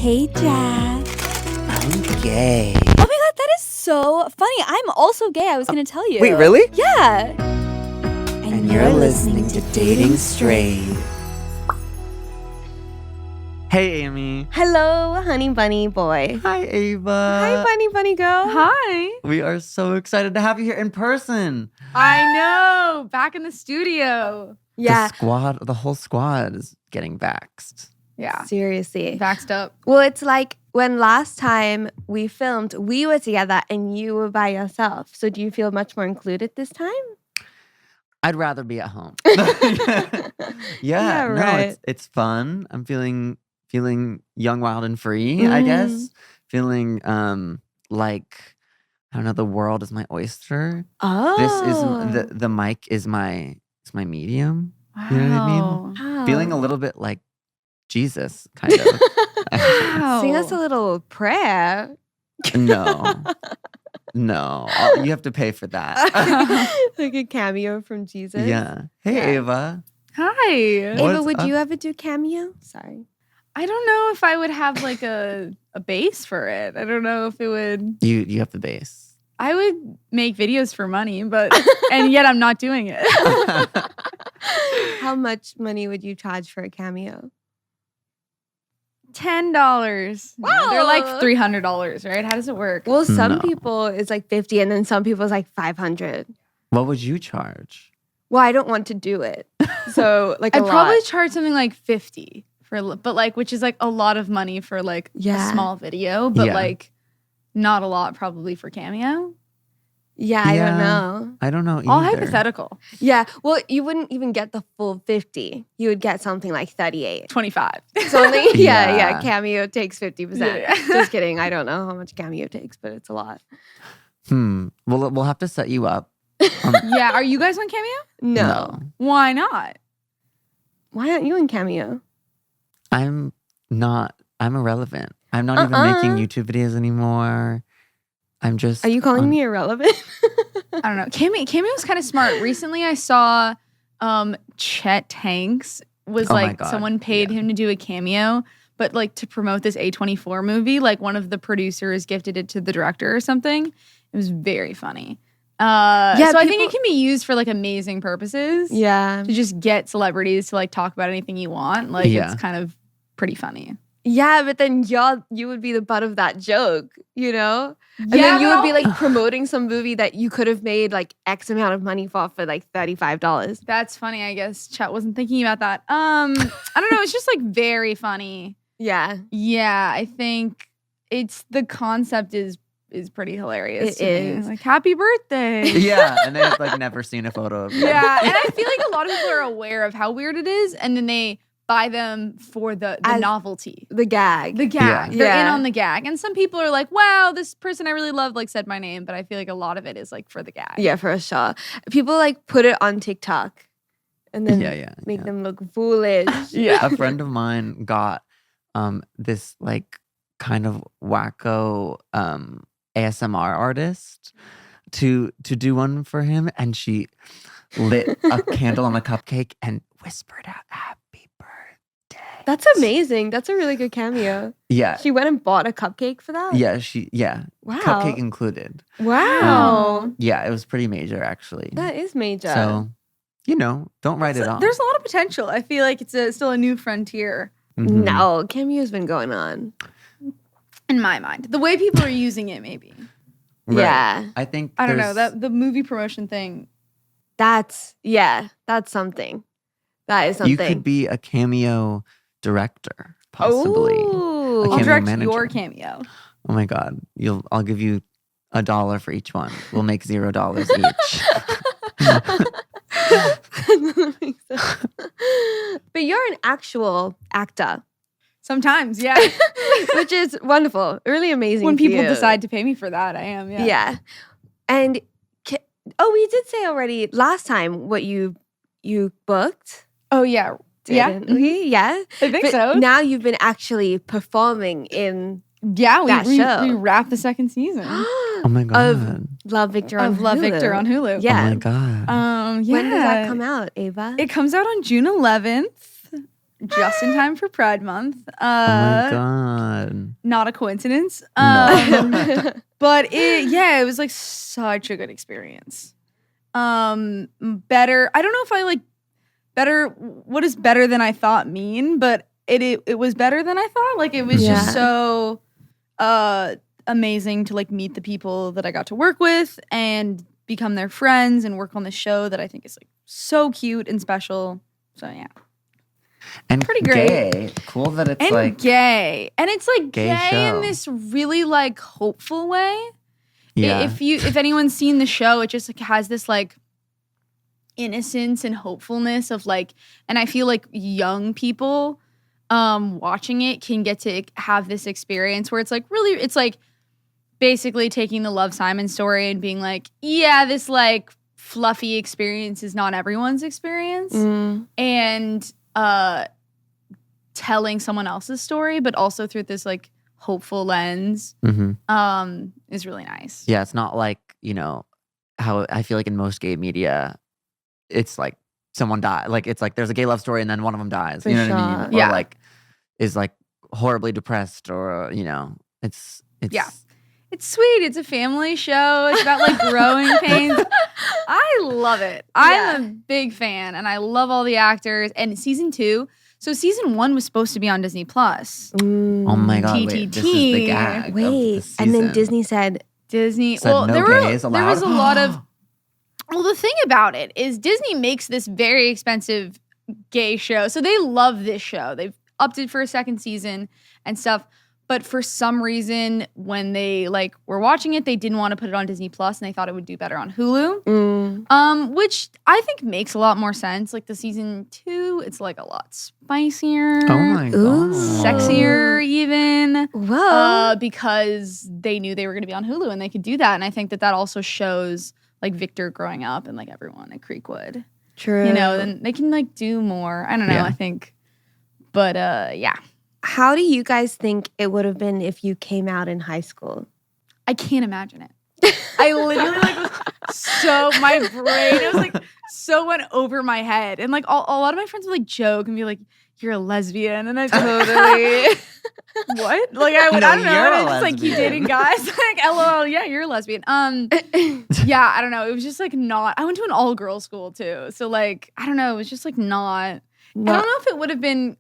Hey, Jack. I'm gay. Oh my god, that is so funny. I'm also gay. I was going to tell you. Wait, really? Yeah. And you're listening to Dating Straight. Hey, Amy. Hello, honey bunny boy. Hi, Ava. Hi, bunny girl. Hi. We are so excited to have you here in person. I know. Back in the studio. Yeah. The whole squad is getting vaxxed. Yeah. Seriously. Vaxxed up. Well, it's like when last time we filmed, we were together and you were by yourself. So do you feel much more included this time? I'd rather be at home. Yeah, no, right. it's fun. I'm feeling young, wild, and free, I guess. Feeling like, I don't know, the world is my oyster. Oh. This is the mic is my medium. Wow. You know what I mean? Wow. Feeling a little bit like Jesus, kind of. Wow. Sing us a little prayer. No. You have to pay for that. Like a cameo from Jesus. Yeah. Hey, Ava. Hi. Ava, What's would up? you ever do cameo? Sorry. I don't know if I would have like a base for it. I don't know if it would. You have the bass. I would make videos for money, and yet I'm not doing it. How much money would you charge for a cameo? $10. Wow. They're like $300, right? How does it work? Well, some No. people it's like 50 and then some people it's like 500. What would you charge? Well, I don't want to do it. So like a I'd probably lot. charge something like 50 but like, which is like a lot of money for like Yeah. a small video, but Yeah. like not a lot probably for cameo. Yeah, I don't Yeah. know. I don't know either. All hypothetical. Yeah, well, you wouldn't even get the full 50. You would get something like 38. 25. Something, yeah, Yeah. Cameo takes 50%. Yeah. Just kidding. I don't know how much Cameo takes, but it's a lot. We'll have to set you up. Yeah, are you guys on Cameo? No. Why not? Why aren't you in Cameo? I'm irrelevant. I'm not even making YouTube videos anymore. I'm just. Are you calling me irrelevant? I don't know. Cameo is kind of smart. Recently I saw Chet Hanks was Oh my like God. someone paid him to do a cameo, but like to promote this A24 movie, like one of the producers gifted it to the director or something. It was very funny. So I think it can be used for like amazing purposes. Yeah. To just get celebrities to like talk about anything you want. Like Yeah. it's kind of pretty funny. Yeah, but then you would be the butt of that joke, you know? And then you would be like promoting some movie that you could have made like X amount of money for like $35. That's funny. I guess Chet wasn't thinking about that. I don't know. It's just like very funny. Yeah. Yeah, I think the concept is pretty hilarious. It to me. is. Like happy birthday. Yeah, and they've like never seen a photo of you. Yeah, and I feel like a lot of people are aware of how weird it is, and then they buy them for the As novelty. The gag. The gag. Yeah. They're in Yeah. on the gag. And some people are like, wow, this person I really love like said my name, but I feel like a lot of it is like for the gag. Yeah, for sure. People like put it on TikTok and then make Yeah. them look foolish. Yeah. A friend of mine got this like kind of wacko ASMR artist to do one for him, and she lit a candle on a cupcake and whispered out happy birthday. That's amazing. That's a really good cameo. Yeah. She went and bought a cupcake for that? Yeah. Wow. Cupcake included. Wow. Yeah, it was pretty major actually. That is major. So, don't write it off. There's a lot of potential. I feel like it's still a new frontier Mhm. No, cameo's been going on. in my mind. The way people are using it, maybe. Right. Yeah. I think I don't know. there's- The movie promotion thing. That's something. That is something. you could be a cameo director, possibly. Ooh. I'll cameo direct manager. your cameo. Oh my God. I'll give you $1 for each one. We'll make $0 each. But you're an actual actor, Sometimes, yeah. which is wonderful. Really amazing. When for people you. decide to pay me for that, I am, yeah. Yeah. And we did say already last time what you booked. Oh, yeah. Yeah. Didn't we? Yeah. I think But so. now you've been actually performing in Yeah, that show. we wrapped the second season Oh my God. of Love Victor on of Love Hulu. Victor on Hulu. Yeah. Oh my God. Yeah. When does that come out, Ava? It comes out on June 11th. just in time for Pride Month. Oh my God. Not a coincidence. No. But it was like such a good experience. Better. I don't know if I like better. What does better than I thought mean? But it was better than I thought. Like, it was just so amazing to like meet the people that I got to work with and become their friends and work on the show that I think is like so cute and special. So yeah. And pretty great. Gay. Cool that it's and like gay. And it's like gay gay show. in this really like hopeful way. Yeah. If anyone's seen the show, it just like has this like innocence and hopefulness of like, and I feel like young people watching it can get to have this experience where it's like really, it's like basically taking the Love Simon story and being like, yeah, this like fluffy experience is not everyone's experience. And telling someone else's story, but also through this like hopeful lens is really nice. Yeah, it's not like, you know, how I feel like in most gay media, it's like someone died. Like, it's like there's a gay love story and then one of them dies. For you know what I sure. mean? Yeah. Or like is like horribly depressed or, you know, it's Yeah. It's sweet. It's a family show. It's about like growing pains. I love it. I'm a big fan and I love all the actors. And season 2, so season 1 was supposed to be on Disney Plus. Oh my God, wait, this is the TTT. gag of the Wait, season. and then Disney said, Said no gays allowed? there was a lot of. Well, the thing about it is Disney makes this very expensive gay show. So they love this show. They've upped it for a second season and stuff. But for some reason, when they like were watching it, they didn't want to put it on Disney Plus, and they thought it would do better on Hulu. Which I think makes a lot more sense. Like the season 2, it's like a lot spicier. Oh my God. Sexier even. whoa. Because they knew they were going to be on Hulu and they could do that. And I think that also shows like Victor growing up and like everyone at Creekwood. True. You know, then they can like do more. I don't know, Yeah. I think. But yeah. How do you guys think it would have been if you came out in high school? I can't imagine it. I literally like was so my brain it was like so went over my head, and like a lot of my friends would like joke and be like, "You're a lesbian," and I totally what? Like I would No, I don't know. you're And a I just like keep lesbian. dating guys. Like, LOL, yeah, you're a lesbian. Yeah, I don't know. It was just like not. I went to an all girls school too, so like I don't know. It was just like not. I don't know if it would have been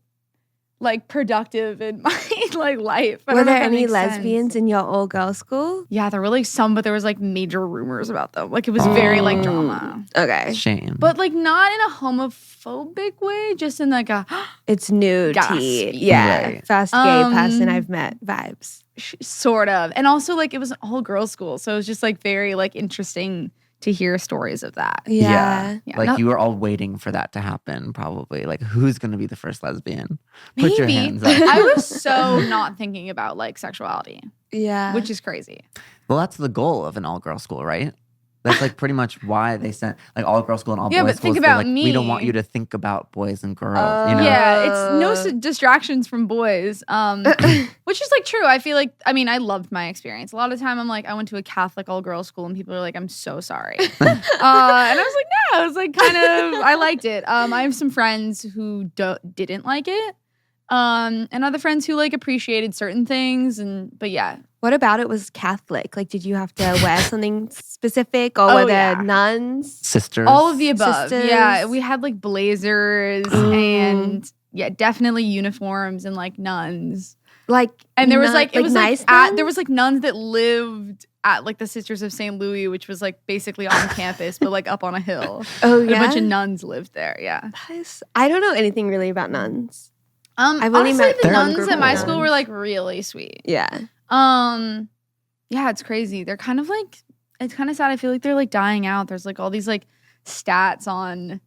like productive in my like life. I Were don't know there if that any makes lesbians sense. in your all girls school? Yeah, there were like some, but there was like major rumors about them. Like it was very like drama, Okay. Shame. but like not in a homophobic way, just in like a It's nudity. Gaspy. Yeah. Right. Fast gay person I've met vibes. sort of, and also like it was an all girls school, so it was just like very like interesting to hear stories of that. Yeah. Yeah, Like no- you were all waiting for that to happen, probably. Like, who's going to be the first lesbian? Put your Maybe. hands up. I was so not thinking about like sexuality, Yeah. which is crazy. Well, that's the goal of an all-girl school, right? That's like pretty much why they sent like all-girl school and all Yeah, boys but schools. think They're about like, we don't me. want you to think about boys and girls. You know? Yeah, it's no distractions from boys, which is like true. I feel like, I mean, I loved my experience. A lot of the time I'm like, I went to a Catholic all-girls school and people are like, I'm so sorry. And I was like, no, it was like kind of, I liked it. I have some friends who didn't like it. And other friends who like appreciated certain things. But yeah. What about it was Catholic? Like, did you have to wear something specific or Oh, were there yeah. nuns? Sisters. All of the above. Sisters. Yeah, we had like blazers and yeah, definitely uniforms and like nuns. Like, And there was like it was nice like at, nuns? there was like nuns that lived at like the Sisters of St. Louis, which was like basically on campus, but like up on a hill. Oh, And yeah. a bunch of nuns lived there. Yeah. I don't know anything really about nuns. I've only Honestly, met the one nuns group at of my nuns. school were like really sweet. Yeah. Yeah, it's crazy. They're kind of like, it's kind of sad. I feel like they're like dying out. There's like all these like stats on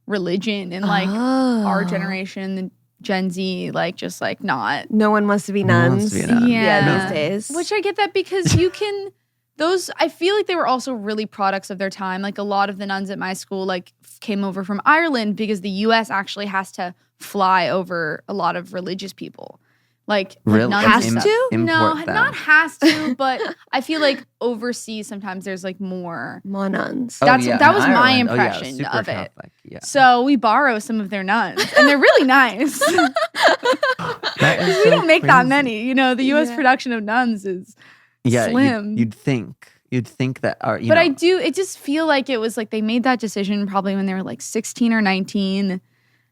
religion and like our Oh. generation, the Gen Z, like just like not. No one wants to be No one wants nuns. to be a nun. Yeah. These days. Which I get that because you can, those, I feel like they were also really products of their time. Like a lot of the nuns at my school like came over from Ireland because the US actually has to fly over a lot of religious people. Really? nuns Has and stuff. to? No, Import them. not has to, but I feel like overseas sometimes there's like more. More nuns. Oh, That yeah, was in my Ireland. impression super of it. Catholic. Yeah. So we borrow some of their nuns, and they're really nice. That is We so don't make that crazy. many. You know, the U.S. Yeah. production of nuns is Yeah, slim. You'd think that, but know, I do. It just feel like it was like they made that decision probably when they were like 16 or 19,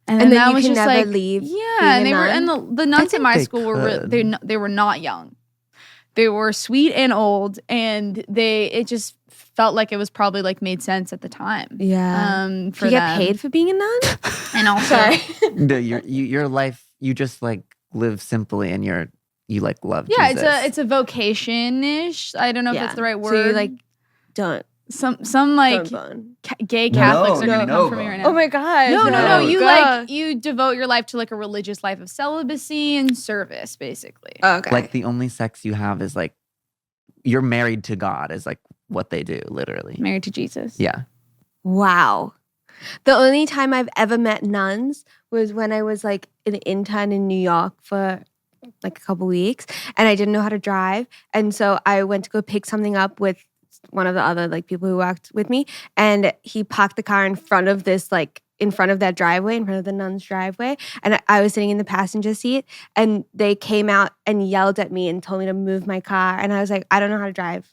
and then that you was can just never like leave Yeah, being and a they were, and nun? the nuns at think my they school were could. they were not young. They were sweet and old, and it just felt like it was probably like made sense at the time. Yeah. For Do you get them. paid for being a nun? And also, No, your life, you just like live simply, and you like love yeah, Jesus. it's a vocation-ish. I don't know if that's the right word. So you like don't some like bone. gay Catholics are No, gonna no come for me right now. Oh my gosh. No. No. You God. you devote your life to like a religious life of celibacy and service, basically. Okay. Like the only sex you have is like you're married to God is like what they do, literally. Married to Jesus. Yeah. Wow. The only time I've ever met nuns was when I was like an intern in New York for like a couple weeks, and I didn't know how to drive. And so I went to go pick something up with one of the other like people who worked with me, and he parked the car in front of that driveway, in front of the nun's driveway. And I was sitting in the passenger seat, and they came out and yelled at me and told me to move my car. And I was like, I don't know how to drive.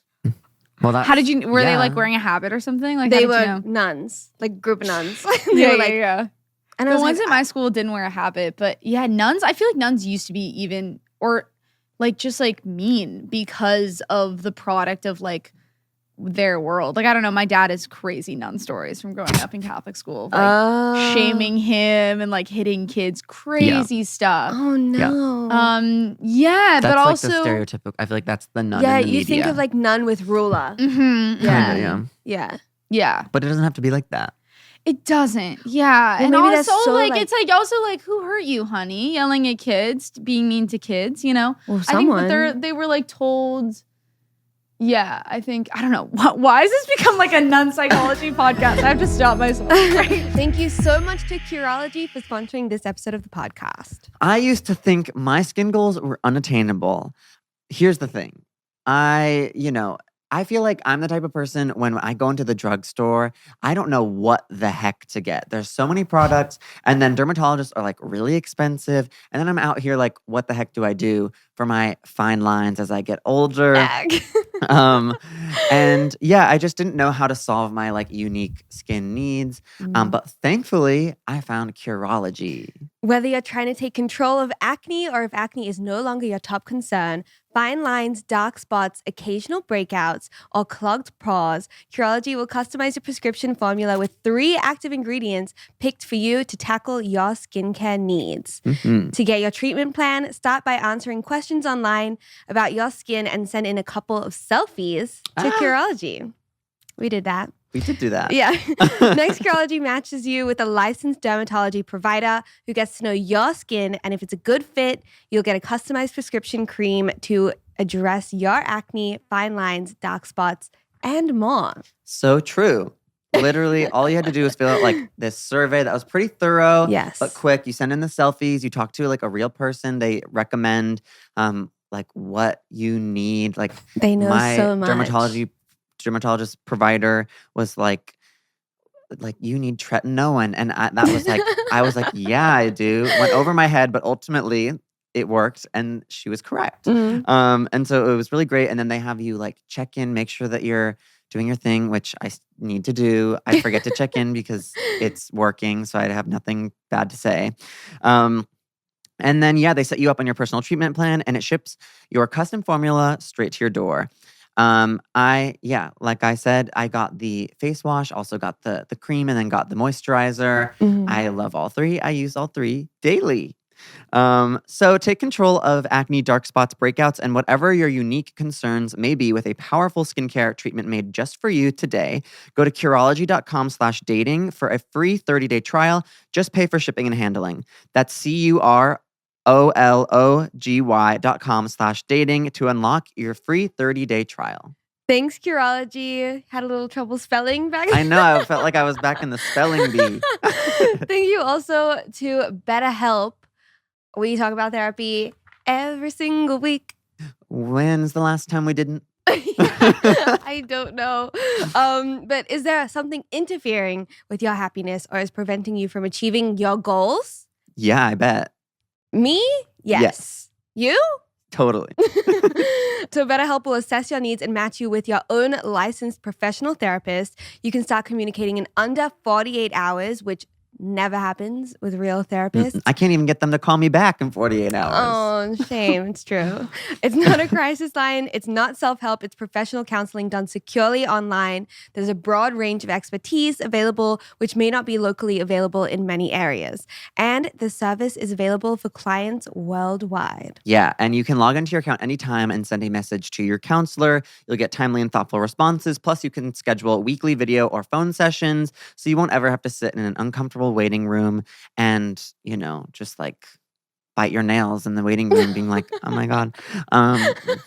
Well, How did you? Were they yeah. like wearing a habit or something? Like They how did were you know? nuns, like group of nuns. They Yeah, were like, yeah. and I The was ones like, at my school didn't wear a habit, but yeah, nuns. I feel like nuns used to be even or like just like mean because of the product of like their world. Like I don't know. My dad has crazy nun stories from growing up in Catholic school, like shaming him and like hitting kids, crazy stuff. Oh no. Yeah, That's but like also the stereotypical. I feel like that's the nun. yeah, in the you media. think of like nun with ruler. Mhm, Yeah. Kinda, yeah. Yeah. yeah. But it doesn't have to be like that. It doesn't. Yeah. Well, and maybe also that's so, like it's like also like who hurt you, honey? Yelling at kids, being mean to kids, you know? Well, I think that they were like told yeah, I don't know. Why has this become like a nun psychology podcast? I have to stop myself. Thank you so much to Curology for sponsoring this episode of the podcast. I used to think my skin goals were unattainable. Here's the thing. I feel like I'm the type of person when I go into the drugstore, I don't know what the heck to get. There's so many products, and then dermatologists are like really expensive. And then I'm out here like, what the heck do I do for my fine lines as I get older? And yeah, I just didn't know how to solve my like unique skin needs. But thankfully, I found Curology. Whether you're trying to take control of acne or if acne is no longer your top concern, fine lines, dark spots, occasional breakouts, or clogged pores, Curology will customize your prescription formula with 3 active ingredients picked for you to tackle your skincare needs. Mhm. To get your treatment plan, start by answering questions online about your skin and send in a couple of selfies to Curology. We did that. We did do that. Yeah. Next, Curology matches you with a licensed dermatology provider who gets to know your skin. And if it's a good fit, you'll get a customized prescription cream to address your acne, fine lines, dark spots, and more. So true. Literally, all you had to do was fill out like this survey that was pretty thorough, Yes. but quick. You send in the selfies. You talk to like a real person. They recommend like what you need. Like They know my so much. dermatologist provider was like you need tretinoin, and that was like I was like, yeah, I do. Went over my head, but ultimately it worked, and she was correct. Mhm. And so it was really great. And then they have you like check in, make sure that you're doing your thing, which I need to do. I forget to check in because it's working, so I have nothing bad to say. And then, yeah, they set you up on your personal treatment plan, and it ships your custom formula straight to your door. Like I said, I got the face wash, also got the cream, and then got the moisturizer. Mhm. I love all 3. I use all 3 daily. So take control of acne, dark spots, breakouts, and whatever your unique concerns may be with a powerful skincare treatment made just for you today. Go to Curology.com/dating for a free 30-day trial. Just pay for shipping and handling. That's Curology.com/dating to unlock your free 30-day trial. Thanks, Curology. Had a little trouble spelling back I know, I felt like I was back in the spelling bee. Thank you also to BetterHelp. We talk about therapy every single week. When's the last time we didn't? I don't know. But is there something interfering with your happiness or is preventing you from achieving your goals? Yeah, I bet. Me? Yes. You? Totally. So BetterHelp will assess your needs and match you with your own licensed professional therapist. You can start communicating in under 48 hours, which never happens with real therapists. I can't even get them to call me back in 48 hours. Oh, shame. It's true. It's not a crisis line. It's not self-help. It's professional counseling done securely online. There's a broad range of expertise available, which may not be locally available in many areas. And the service is available for clients worldwide. Yeah, and you can log into your account anytime and send a message to your counselor. You'll get timely and thoughtful responses. Plus, you can schedule weekly video or phone sessions, so you won't ever have to sit in an uncomfortable waiting room and, just like bite your nails in the waiting room being like, oh my God,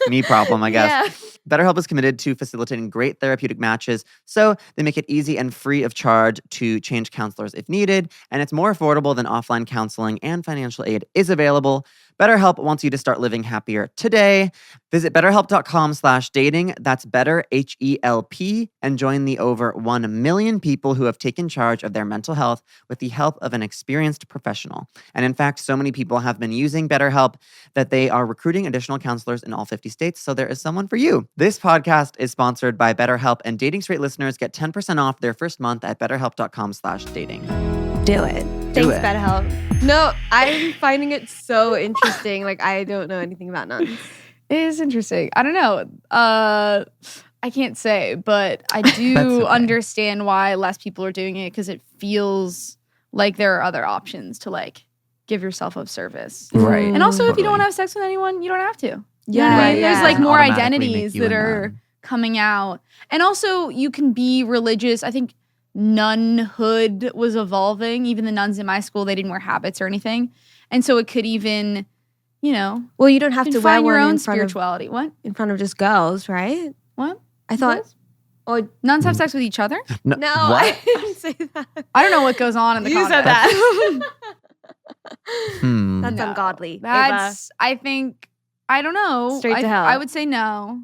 me problem, I guess. Yeah. BetterHelp is committed to facilitating great therapeutic matches, so they make it easy and free of charge to change counselors if needed, and it's more affordable than offline counseling, and financial aid is available. BetterHelp wants you to start living happier today. Visit betterhelp.com/dating. That's better, HELP, and join the over 1 million people who have taken charge of their mental health with the help of an experienced professional. And in fact, so many people have been using BetterHelp that they are recruiting additional counselors in all 50 states, so there is someone for you. This podcast is sponsored by BetterHelp, and Dating Straight listeners get 10% off their first month at betterhelp.com/dating. Do it. Thanks, BetterHelp. No, I'm finding it so interesting. Like, I don't know anything about nuns. It is interesting. I don't know. I can't say, but I do understand why less people are doing it because it feels like there are other options to like give yourself of service. Right. And also, if you don't want to have sex with anyone, you don't have to. Yeah. Right. There's like more Automatically identities make you that a are nun. coming out. And also, you can be religious. I think nunhood was evolving. Even the nuns in my school, they didn't wear habits or anything. And so it could even, Well, you don't have to wear find your one own in front of spirituality. What? in front of just girls, right? What? I thought. What? Or Nuns have sex with each other? no, what? I didn't say that. I don't know what goes on in the You said convent. that. That's No. ungodly. That's, I think, I don't know. Straight to hell. I would say no.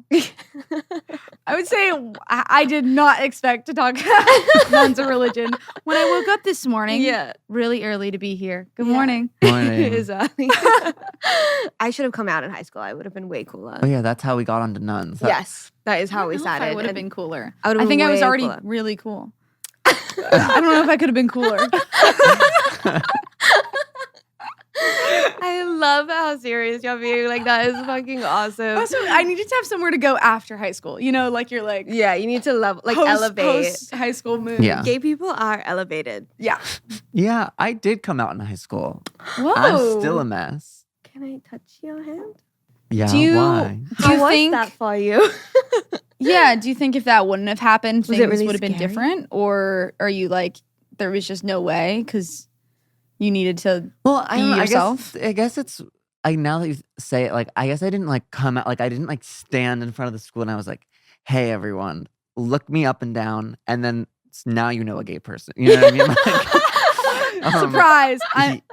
I would say I did not expect to talk about nuns or religion when I woke up this morning. Yeah. Really early to be here. Good Yeah. morning. It is early. I should have come out in high school. I would have been way cooler. Oh yeah, that's how we got onto nuns. Yes, that is how we I don't know if started. I would have and been cooler. I would've I been think I was way already cooler. really cool. I don't know if I could have been cooler. I love how serious you're being. Like, that is fucking awesome. Also, I needed to have somewhere to go after high school. Like you're like Yeah, you need to elevate. post high school mood. Yeah. Gay people are elevated. Yeah. Yeah, I did come out in high school. Whoa. I'm still a mess. Can I touch your hand? Yeah, Do you- why? How you was think- that for you? Yeah. Do you think if that wouldn't have happened, Was it things really would have been scary? different? Or are you like, there was just no way because you needed to Well, I be don't know, yourself? I guess it's like now that you say it, like I guess I didn't like come out, like I didn't like stand in front of the school and I was like, "Hey, everyone, look me up and down," and then now you know a gay person. You know what I mean? Like, Surprise!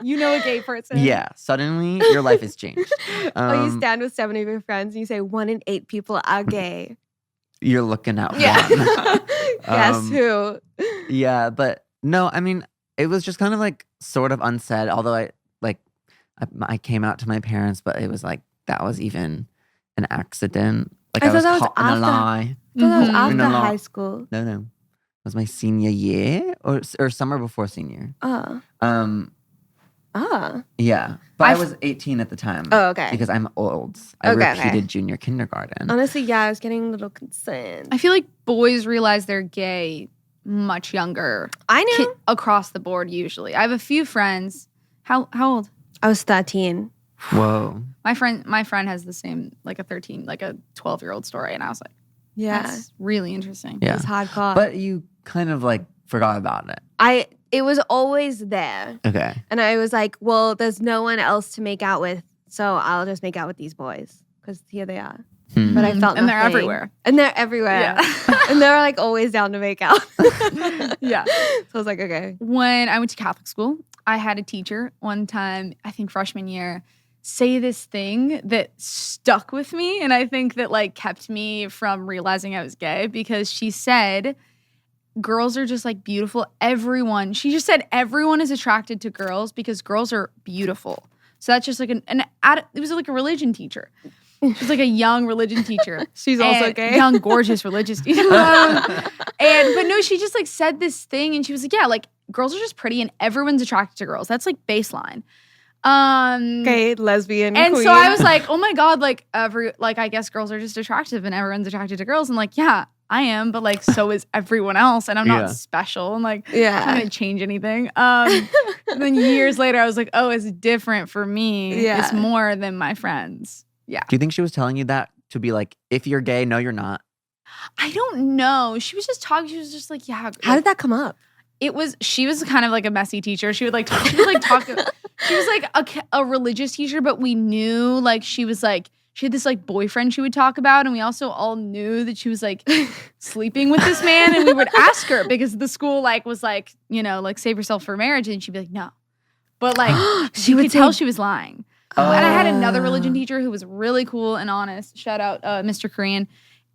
You know a gay person. Yeah, suddenly your life has changed. Or you stand with 7 of your friends and you say 1 in 8 people are gay. You're looking out. Yeah. one. Guess who? Yeah, but no, I mean, it was just kind of like sort of unsaid. Although I came out to my parents, but it was like that was even an accident. Like I I was thought that was caught in a after- lie. So that was Mhm. after No. high school. No, it was my senior year or summer before senior. Oh. Yeah, but I was 18 at the time. Oh, okay. Because I'm old. I Okay, repeated okay. junior kindergarten. Honestly, yeah, I was getting a little concerned. I feel like boys realize they're gay much younger I knew. across the board. Usually, I have a few friends. How old? I was 13. Whoa. My friend has the same, like a 12-year-old story, and I was like, Yeah. that's really interesting. Yeah. It's hardcore. But you kind of like forgot about it. It was always there. Okay. And I was like, well, there's no one else to make out with, so I'll just make out with these boys. Because here they are. Hmm. But I felt And they're nothing. everywhere. And they're everywhere. Yeah. And they're like always down to make out. Yeah. So I was like, okay. When I went to Catholic school, I had a teacher one time, I think freshman year, say this thing that stuck with me, and I think that like kept me from realizing I was gay, because she said girls are just like beautiful. She just said everyone is attracted to girls because girls are beautiful. So that's just like it was like a religion teacher. She was like a young religion teacher. She's also gay. Young, gorgeous religious teacher. But no, she just like said this thing, and she was like, yeah, like girls are just pretty and everyone's attracted to girls. That's like baseline. Okay, lesbian and queen. so I was like, oh my God, like I guess girls are just attractive and everyone's attracted to girls. And like, yeah, I am, but like so is everyone else, and I'm not special, and like I'm not gonna change anything. And then years later I was like, oh, it's different for me. Yeah. It's more than my friends. Yeah. Do you think she was telling you that to be like, if you're gay, no, you're not? I don't know. She was just talking. She was just like, yeah. How did that come up? She was kind of like a messy teacher. She would like talk. She was like a religious teacher, but we knew like she had this like boyfriend she would talk about, and we also all knew that she was like sleeping with this man, and we would ask her because the school like was like, you know, like save yourself for marriage, and she'd be like, no. But like she would tell she was lying. And I had another religion teacher who was really cool and honest. Shout out Mr. Korean.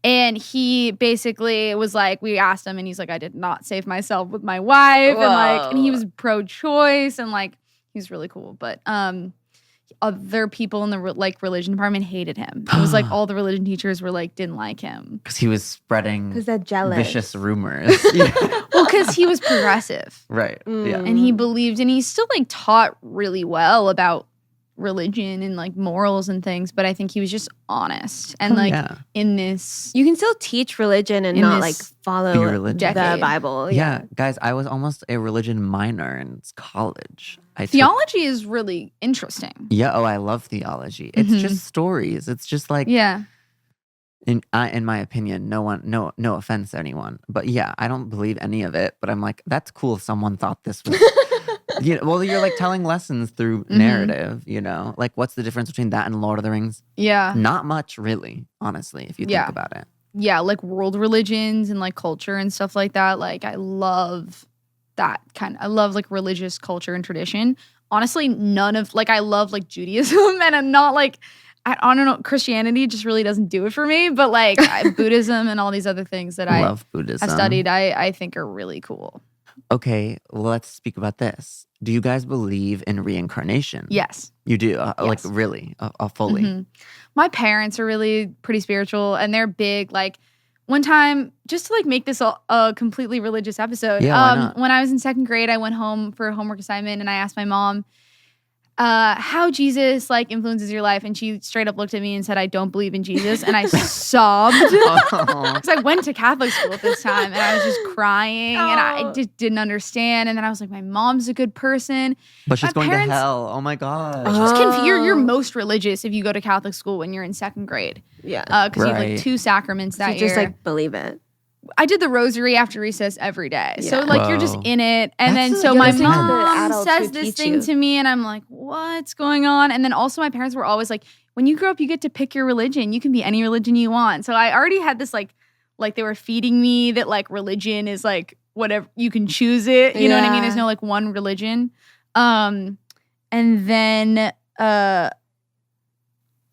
And he basically was like, we asked him, and he's like, I did not save myself with my wife. And he was pro-choice, and like, he's really cool. But other people in the religion department hated him. It was like all the religion teachers were like, didn't like him. Because he was spreading they're jealous. vicious rumors. Well, because he was progressive. Right. Yeah. And he believed, and he still like taught really well about religion and like morals and things, but I think he was just honest and like in this. You can still teach religion and not like follow the Bible. Yeah, guys, I was almost a religion minor in college. Theology is really interesting. Yeah, I love theology. It's just stories. It's just like in my opinion, no offense to anyone, but yeah, I don't believe any of it. But I'm like, that's cool if someone thought this was. Well, you're like telling lessons through narrative, you know? Like, what's the difference between that and Lord of the Rings? Yeah. Not much, really, honestly, if you think about it. Yeah, like world religions and like culture and stuff like that. Like, I love that I love like religious culture and tradition. Honestly, I love like Judaism, and I'm not like, I don't know, Christianity just really doesn't do it for me, but like Buddhism and all these other things that I love Buddhism. I've studied, I think are really cool. Okay, let's speak about this. Do you guys believe in reincarnation? Yes. You do? Yes. Like really? Fully? Mm-hmm. My parents are really pretty spiritual, and they're big. Like one time, just to like make this a completely religious episode, why not? When I was in second grade, I went home for a homework assignment, and I asked my mom how Jesus like influences your life, and she straight up looked at me and said, I don't believe in Jesus, and I sobbed because I went to Catholic school at this time, and I was just crying, and I just didn't understand, and then I was like, my mom's a good person, but she's going to hell. Oh my God. You're most religious if you go to Catholic school when you're in second grade, because you have like 2 sacraments that year. Just like believe it. I did the rosary after recess every day. Yeah. So like you're just in it. And then so my mom says this thing to me, and I'm like, what's going on? And then also my parents were always like, when you grow up, you get to pick your religion. You can be any religion you want. So I already had this like they were feeding me that like religion is like whatever, you can choose it. You know what I mean? There's no like one religion. And then I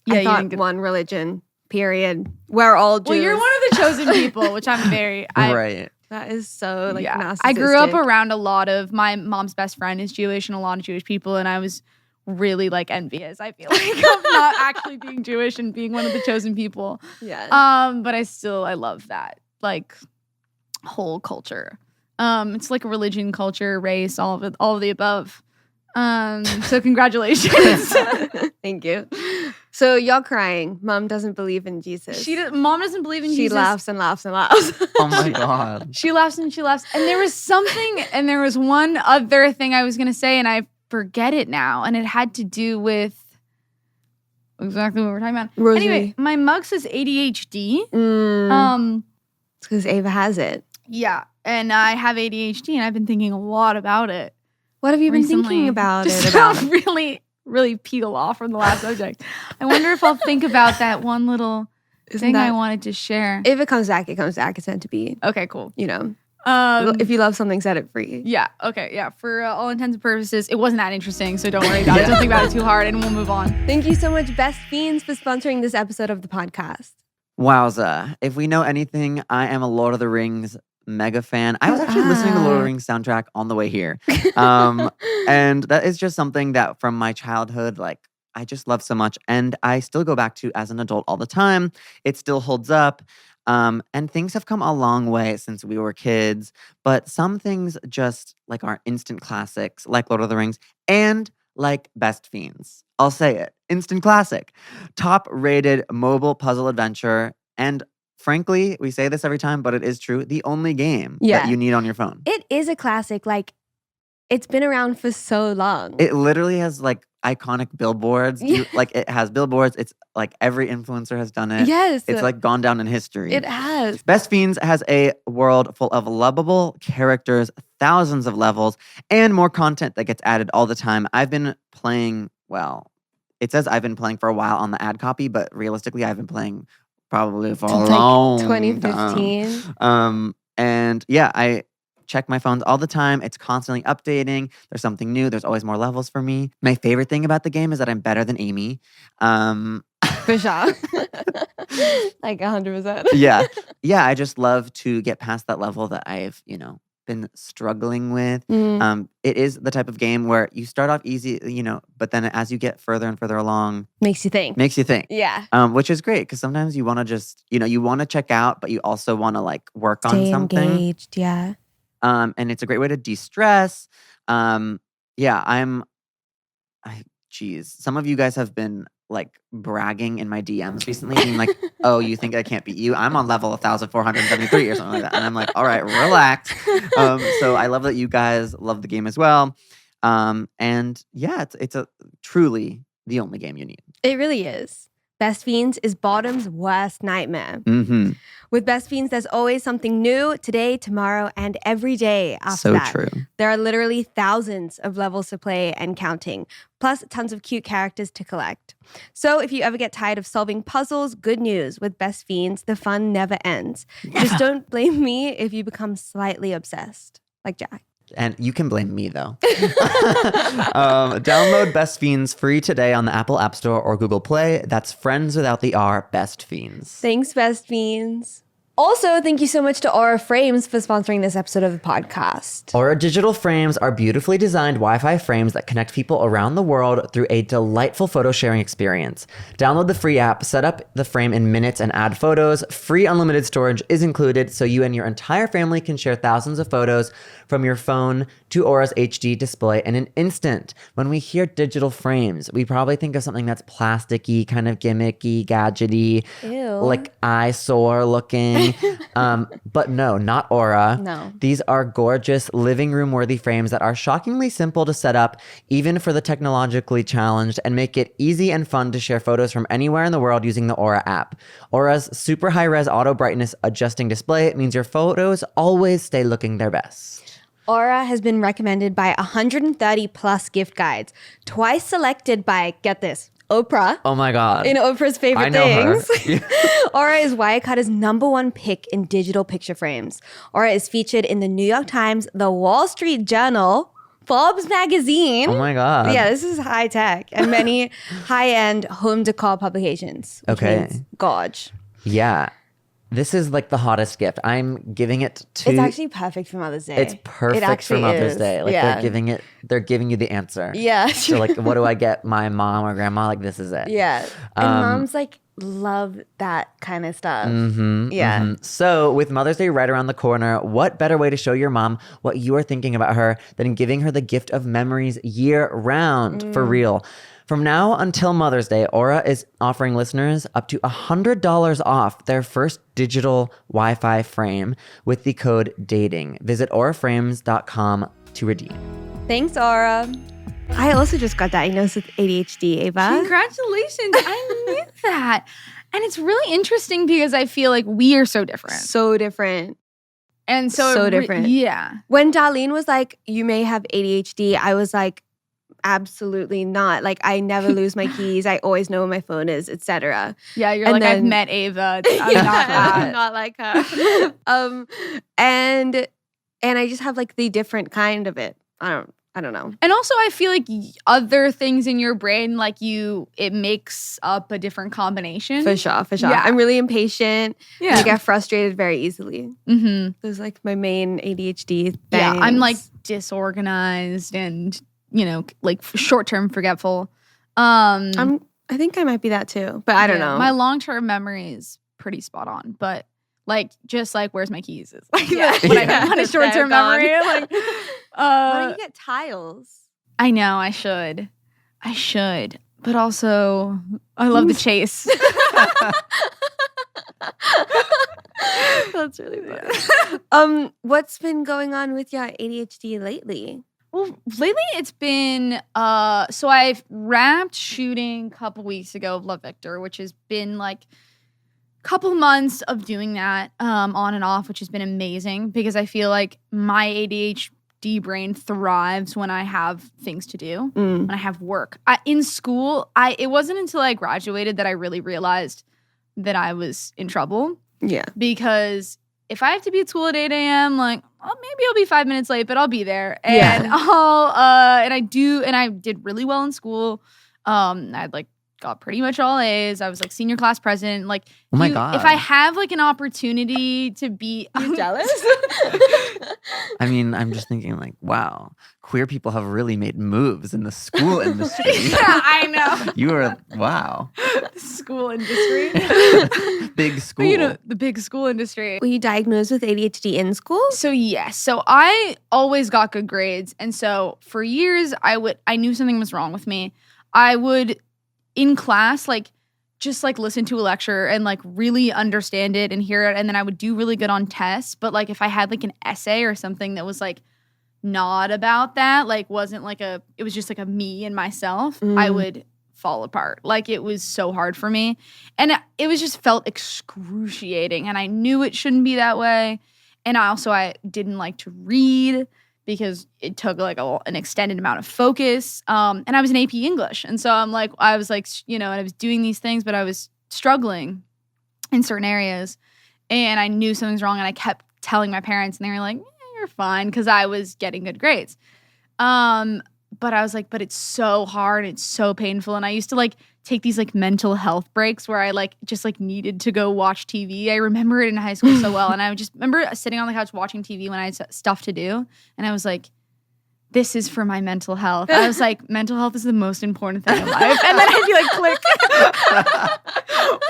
thought one religion. Period. We're all Jews. Well, you're one of the chosen people, which I'm very right. That is so like narcissistic. I grew up around a lot of my mom's best friend is Jewish and a lot of Jewish people, and I was really like envious. I feel like of not actually being Jewish and being one of the chosen people. Yeah. But I love that like whole culture. It's like a religion, culture, race, all of the above. So congratulations. Thank you. So y'all crying. Mom doesn't believe in Jesus. Mom doesn't believe in Jesus. She laughs and laughs and laughs. Oh my God. She laughs and she laughs. And there was one other thing I was going to say, and I forget it now. And it had to do with exactly what we're talking about. Rosary. Anyway, my mug says ADHD. It's because Ava has it. Yeah. And I have ADHD, and I've been thinking a lot about it. What have you been thinking about it? About really peel off from the last subject. I wonder if I'll think about that one little thing I wanted to share. If it comes back, it comes back. It's meant to be. Okay, cool. You know. If you love something, set it free. Yeah. Okay. Yeah. For all intents and purposes, it wasn't that interesting. So don't worry about it. Don't think about it too hard, and we'll move on. Thank you so much, Best Fiends, for sponsoring this episode of the podcast. Wowza. If we know anything, I am a Lord of the Rings mega fan. I was actually listening to the Lord of the Rings soundtrack on the way here. And that is just something that from my childhood, like, I just love so much. And I still go back to as an adult all the time. It still holds up. And things have come a long way since we were kids. But some things just like are instant classics, like Lord of the Rings and like Best Fiends. I'll say it. Instant classic. Top rated mobile puzzle adventure. And frankly, we say this every time, but it is true. The only game that you need on your phone. It is a classic. Like, it's been around for so long. It literally has like iconic billboards. Like it has billboards. It's like every influencer has done it. Yes. It's like gone down in history. It has. Best Fiends has a world full of lovable characters, thousands of levels, and more content that gets added all the time. I've been playing, well, it says I've been playing for a while on the ad copy, but realistically I've been playing probably for a long 2015. And yeah, I check my phones all the time. It's constantly updating. There's something new. There's always more levels for me. My favorite thing about the game is that I'm better than Amy. For sure. Like 100%. Yeah. Yeah, I just love to get past that level that I've, been struggling with. It is the type of game where you start off easy, but then as you get further and further along, makes you think. Yeah. Which is great because sometimes you want to just, you want to check out, but you also want to like work on something. Engaged, yeah. And it's a great way to de-stress. Geez, some of you guys have been like bragging in my DMs recently, being like, "Oh, you think I can't beat you? I'm on level 1,473 or something like that." And I'm like, "All right, relax." So I love that you guys love the game as well. And yeah, it's a truly the only game you need. It really is. Best Fiends is Bottom's worst nightmare. With Best Fiends, there's always something new today, tomorrow, and every day after that. So true. There are literally thousands of levels to play and counting, plus tons of cute characters to collect. So if you ever get tired of solving puzzles, good news. With Best Fiends, the fun never ends. Just don't blame me if you become slightly obsessed, like Jack. And you can blame me, though. Download Best Fiends free today on the Apple App Store or Google Play. That's friends without the R, Best Fiends. Thanks, Best Fiends. Also, thank you so much to Aura Frames for sponsoring this episode of the podcast. Aura digital frames are beautifully designed Wi-Fi frames that connect people around the world through a delightful photo sharing experience. Download the free app, set up the frame in minutes, and add photos. Free unlimited storage is included, so you and your entire family can share thousands of photos from your phone to Aura's HD display in an instant. When we hear digital frames, we probably think of something that's plasticky, kind of gimmicky, gadgety, like eyesore looking. But no, not Aura. No. These are gorgeous living room worthy frames that are shockingly simple to set up, even for the technologically challenged, and make it easy and fun to share photos from anywhere in the world using the Aura app. Aura's super high res auto brightness adjusting display means your photos always stay looking their best. Aura has been recommended by 130 plus gift guides, twice selected by, get this, Oprah. Oh my God. In Oprah's favorite I know things. Aura is Wirecutter's #1 pick in digital picture frames. Aura is featured in the New York Times, the Wall Street Journal, Forbes magazine. Oh my God. Yeah, this is high tech. And many high-end home decor publications. Okay. Gorge. Yeah. This is like the hottest gift. I'm giving it to... It's actually perfect for Mother's Day. It's perfect for Mother's Day. Like they're giving you the answer. Yeah. So like, what do I get my mom or grandma? Like, this is it. Yeah. And moms like love that kind of stuff. So with Mother's Day right around the corner, what better way to show your mom what you are thinking about her than giving her the gift of memories year round? For real. From now until Mother's Day, Aura is offering listeners up to $100 off their first digital Wi-Fi frame with the code DATING. Visit auraframes.com to redeem. Thanks, Aura. I also just got diagnosed with ADHD, Ava. Congratulations. I knew that. And it's really interesting because I feel like we are so different. So different. And so different. Yeah. When Darlene was like, you may have ADHD, I was like, absolutely not. Like, I never lose my keys. I always know where my phone is, etc. Yeah, you're and like, I've met Ava. I'm not that. I'm not like her. And and I just have like the different kind of it. I don't know. And also, I feel like other things in your brain, like it makes up a different combination. For sure. Yeah. I'm really impatient. Yeah. I get frustrated very easily. Mm-hmm. Those like my main ADHD things. Yeah, I'm like disorganized and, like short-term forgetful. I think I might be that too, but I don't know. My long-term memory is pretty spot on, but like just like where's my keys is like what I want a short-term memory. Like, why don't you get tiles? I know I should, but also I love the chase. That's really funny. What's been going on with your ADHD lately? Well, lately it's been so I've wrapped shooting a couple weeks ago of Love Victor, which has been like a couple months of doing that on and off, which has been amazing because I feel like my ADHD brain thrives when I have things to do, when I have work. In school, it wasn't until I graduated that I really realized that I was in trouble. Yeah. Because if I have to be at school at 8 a.m., like, well, maybe I'll be 5 minutes late, but I'll be there. And I did really well in school. I'd like got pretty much all A's. I was like senior class president. Like, oh my God. If I have like an opportunity to be, you jealous? I mean, I'm just thinking like, wow, queer people have really made moves in the school industry. Yeah, I know. You are, wow. School industry. Big school. The big school industry. Were you diagnosed with ADHD in school? So yes. So I always got good grades. And so for years I knew something was wrong with me. I would in class just listen to a lecture and like really understand it and hear it, and then I would do really good on tests. But like if I had like an essay or something that was like not about that, like wasn't like it was just like a me and myself, I would fall apart. Like it was so hard for me, and it was just felt excruciating, and I knew it shouldn't be that way. And I didn't like to read because it took like an extended amount of focus. And I was in AP English. And so I was and I was doing these things, but I was struggling in certain areas. And I knew something's wrong. And I kept telling my parents, and they were like, you're fine, because I was getting good grades. But I was like, but it's so hard. It's so painful. And I used to like take these like mental health breaks where I like just like needed to go watch TV. I remember it in high school so well. And I just remember sitting on the couch watching TV when I had stuff to do. And I was like, this is for my mental health. I was like, mental health is the most important thing in life. And then I'd be like, click,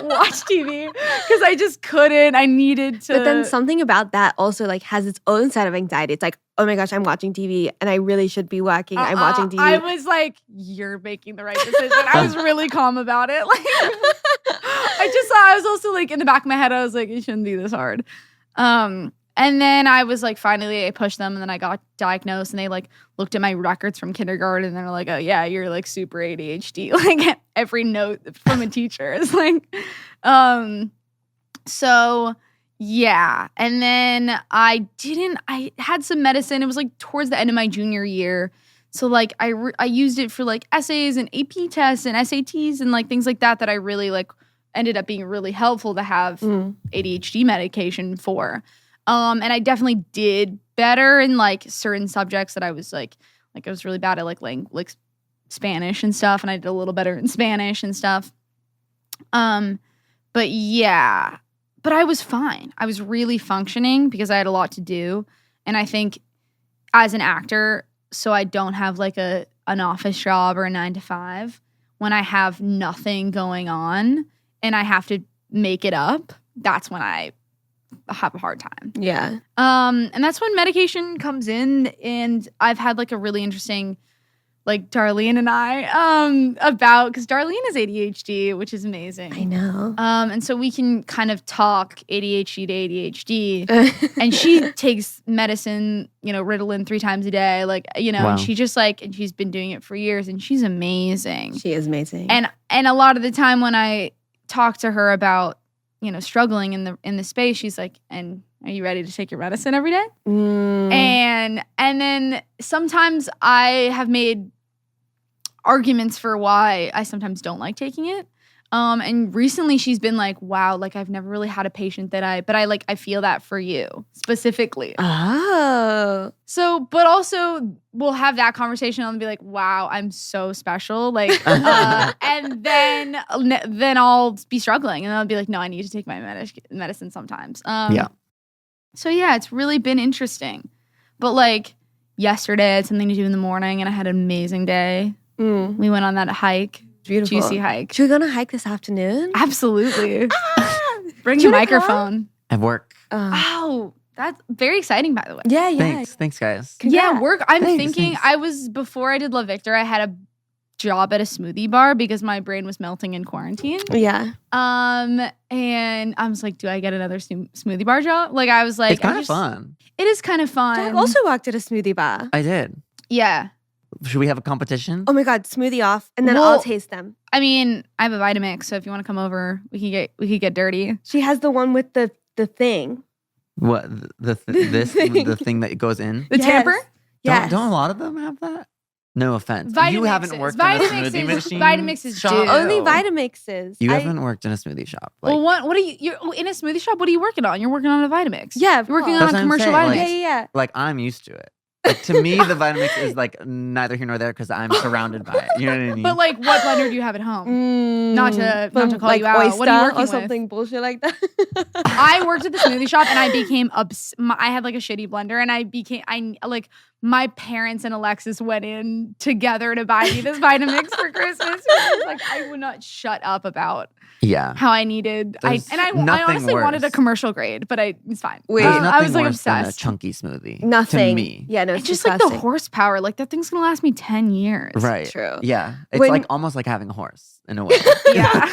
watch TV. Because I just couldn't. I needed to. But then something about that also like has its own set of anxiety. It's like, oh my gosh, I'm watching TV and I really should be working. I'm watching TV. I was like, you're making the right decision. I was really calm about it. Like, I was also like in the back of my head, I was like, it shouldn't be this hard. And then I was like, finally I pushed them, and then I got diagnosed, and they like looked at my records from kindergarten, and they're like, oh yeah, you're like super ADHD. Like every note from a teacher is like, so yeah. And then I had some medicine. It was like towards the end of my junior year. So like I used it for like essays and AP tests and SATs and like things like that I really like ended up being really helpful to have ADHD medication for. And I definitely did better in like certain subjects that I was like I was really bad at like Spanish and stuff, and I did a little better in Spanish and stuff. But yeah, but I was fine. I was really functioning because I had a lot to do. And I think as an actor, so I don't have like an office job or a 9 to 5, when I have nothing going on and I have to make it up, that's when I have a hard time. Yeah. And that's when medication comes in, and I've had like a really interesting like Darlene and I because Darlene is ADHD, which is amazing. I know. And so we can kind of talk ADHD to ADHD. And she takes medicine, Ritalin 3 times a day, like, Wow. and she just like, and she's been doing it for years, and she's amazing. She is amazing. And a lot of the time when I talk to her about struggling in the space, she's like, and are you ready to take your medicine every day? And then sometimes I have made arguments for why I sometimes don't like taking it. And recently she's been like, wow, like I've never really had a patient that I feel that for you specifically. Oh. So, but also we'll have that conversation and I'll be like, wow, I'm so special. Like, and then I'll be struggling and I'll be like, no, I need to take my medicine sometimes. Yeah. So yeah, it's really been interesting. But like yesterday I had something to do in the morning and I had an amazing day. We went on that hike. Beautiful. Juicy hike. Should we go on a hike this afternoon? Absolutely. Bring Do your you wanna microphone. At work. Oh, that's very exciting, by the way. Yeah. Thanks, guys. Yeah, work. I'm Thanks, thinking thanks. before I did La Victor, I had a job at a smoothie bar because my brain was melting in quarantine. Yeah. And I was like, do I get another smoothie bar job? Like, I was like, It's kind of fun. It is kind of fun. Jack also worked at a smoothie bar. I did. Yeah. Should we have a competition? Oh my God, smoothie off, and then Well, I'll taste them. I mean, I have a Vitamix, so if you want to come over, we could get dirty. She has the one with the thing. What the thing that goes in? The tamper? Yes. Don't a lot of them have that? No offense. You Vitamixes. haven't worked in a smoothie machine. Vitamixes shop? do. Only Vitamixes. You haven't worked in a smoothie shop. Like, Well, what are you're in a smoothie shop? What are you working on? You're working on a Vitamix. Yeah, You're working That's on what a I'm commercial saying, Vitamix. Yeah. like I'm used to it. Like, to me, the Vitamix is like neither here nor there because I'm surrounded by it. You know what I mean? But like, what blender do you have at home? Not to call like you out. Oyster What are you working or with? something bullshit like that. I worked at the smoothie shop and I became I had like a shitty blender and my parents and Alexis went in together to buy me this Vitamix for Christmas. Like I would not shut up about how I needed. I honestly wanted a commercial grade, but it's fine. Wait, I was like worse than obsessed. a chunky smoothie. Nothing. To me. Yeah, no, It's it's just like disgusting. the horsepower. Like that thing's gonna last me 10 years. Right. True. Yeah. It's When- like almost like having a horse in a way. Yeah.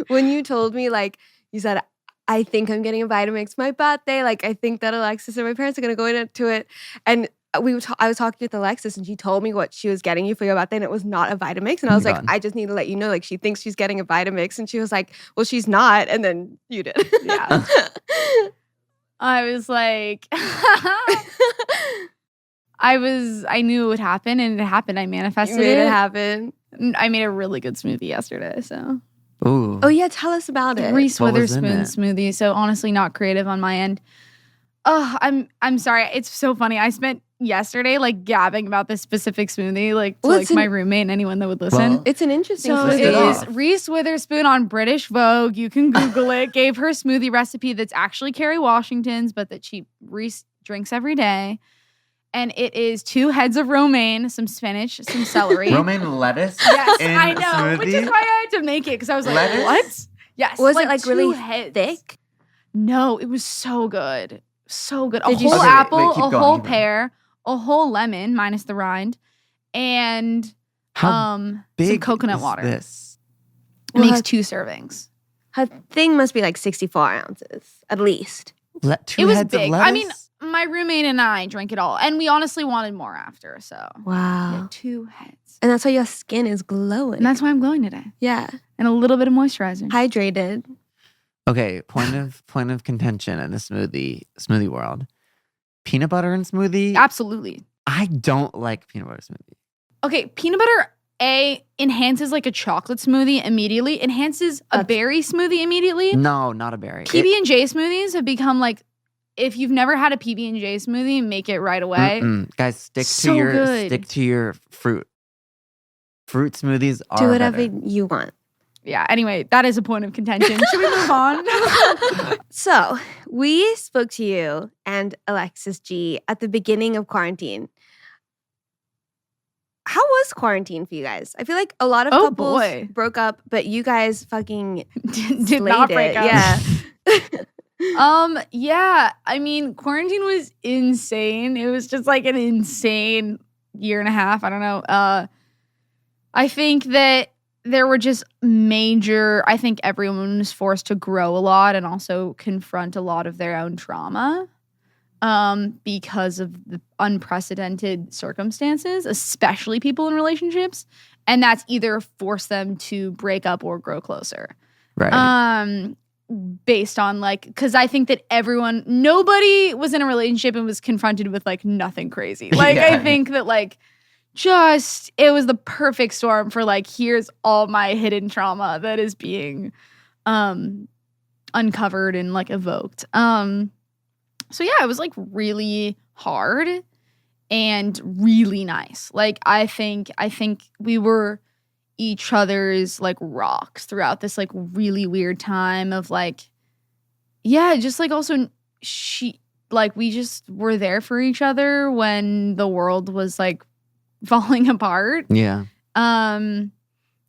When you told me, like, you said, I think I'm getting a Vitamix my birthday. Like, I think that Alexis and my parents are going to go into it. And I was talking with Alexis and she told me what she was getting you for your birthday and it was not a Vitamix. And I was like, I just need to let you know, like, she thinks she's getting a Vitamix. And she was like, well, she's not. And then you did. Yeah. I was like, I knew it would happen and it happened. I manifested You made it. it happen. I made a really good smoothie yesterday, so. Ooh. Oh, yeah. Tell us about it. Reese What was in Witherspoon it? smoothie. So honestly, not creative on my end. Oh, I'm sorry. It's so funny. I spent yesterday like gabbing about this specific smoothie, like to Well, like my roommate and anyone that would listen. Well, It's an interesting So List it it smoothie. off. is Reese Witherspoon on British Vogue. You can Google it. Gave her smoothie recipe that's actually Kerry Washington's, but that Reese drinks every day. And it is 2 heads of romaine, some spinach, some celery. Romaine lettuce? Yes, in I know. Which is smoothie? why I had to make it because I was like, Lettuce? what? Yes. Was it like 2 really heads. thick? No, it was so good. So good. Did A you- whole Okay, apple, wait, keep a going, whole keep going. pear, a whole lemon minus the rind, and How some big coconut is water. this? It makes Well, 2 servings. Her thing must be like 64 ounces, at least. Two It was heads big. of lettuce? I mean, my roommate and I drank it all, and we honestly wanted more after. So Wow. 2 heads, And that's why your skin is glowing. and that's why I'm glowing today, yeah. and a little bit of moisturizer. Hydrated. okay, point of contention in the smoothie world. Peanut butter and smoothie? Absolutely. I don't like peanut butter smoothie. Okay, peanut butter enhances like a chocolate smoothie immediately, enhances a berry smoothie immediately. No, not a berry. PB&J smoothies have become like, if you've never had a PB&J smoothie, make it right away. Guys, stick So to your good. fruit. Fruit smoothies are Do whatever better. you want. Yeah, anyway, that is a point of contention. Should we move on? So we spoke to you and Alexis G at the beginning of quarantine. How was quarantine for you guys? I feel like a lot of Oh, couples boy. broke up, but you guys fucking Did not slayed break it. up. Yeah. Yeah. I mean, quarantine was insane. It was just like an insane year and a half. I don't know. I think that there were just I think everyone was forced to grow a lot and also confront a lot of their own trauma because of the unprecedented circumstances, especially people in relationships. And that's either forced them to break up or grow closer. Right. Based on like, because I think that nobody was in a relationship and was confronted with like nothing crazy. Like, Yeah. I think that like it was the perfect storm for like, here's all my hidden trauma that is being uncovered and like evoked. So yeah, it was like really hard and really nice. Like I think we were each other's like rocks throughout this like really weird time of like, yeah, just like also we just were there for each other when the world was like falling apart. Yeah. And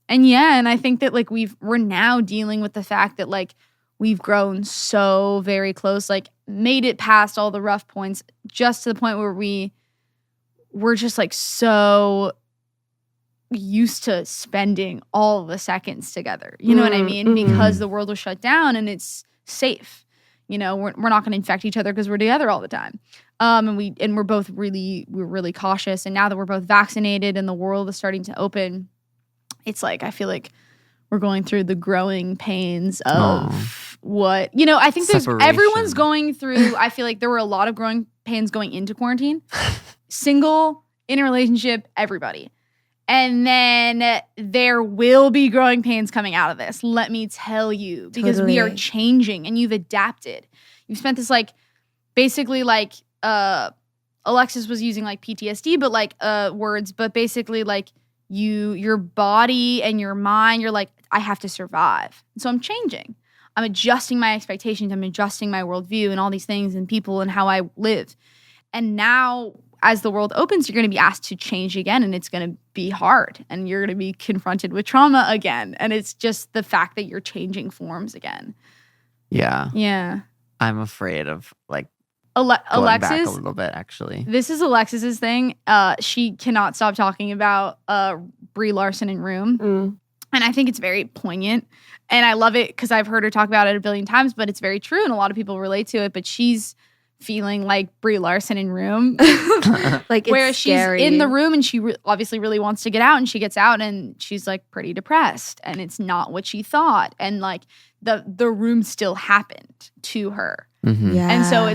I think that like we're now dealing with the fact that like we've grown so very close, like made it past all the rough points, just to the point where we're just like so used to spending all the seconds together. You know what I mean? Because the world was shut down and it's safe. You know, we're not going to infect each other because we're together all the time. And we're both really cautious. And now that we're both vaccinated and the world is starting to open, it's like I feel like we're going through the growing pains of what, you know, I think everyone's going through, I feel like there were a lot of growing pains going into quarantine. Single, in a relationship, everybody. And then there will be growing pains coming out of this. Let me tell you, because we are changing and you've adapted. You've spent this like, basically like, Alexis was using like PTSD, but like words, but basically like your body and your mind, you're like, I have to survive. So I'm changing. I'm adjusting my expectations. I'm adjusting my worldview and all these things and people and how I live. And now as the world opens, you're going to be asked to change again, and it's going to be hard, and you're going to be confronted with trauma again. And it's just the fact that you're changing forms again. Yeah. Yeah. I'm afraid of like Alexis, going back a little bit, actually. This is Alexis's thing. She cannot stop talking about Brie Larson in Room. And I think it's very poignant. And I love it because I've heard her talk about it a billion times, but it's very true. And a lot of people relate to it. But she's feeling like Brie Larson in Room. Like, where it's scary. She's in the room and she obviously really wants to get out, and she gets out and she's like pretty depressed and it's not what she thought. And like the room still happened to her. Yeah. And so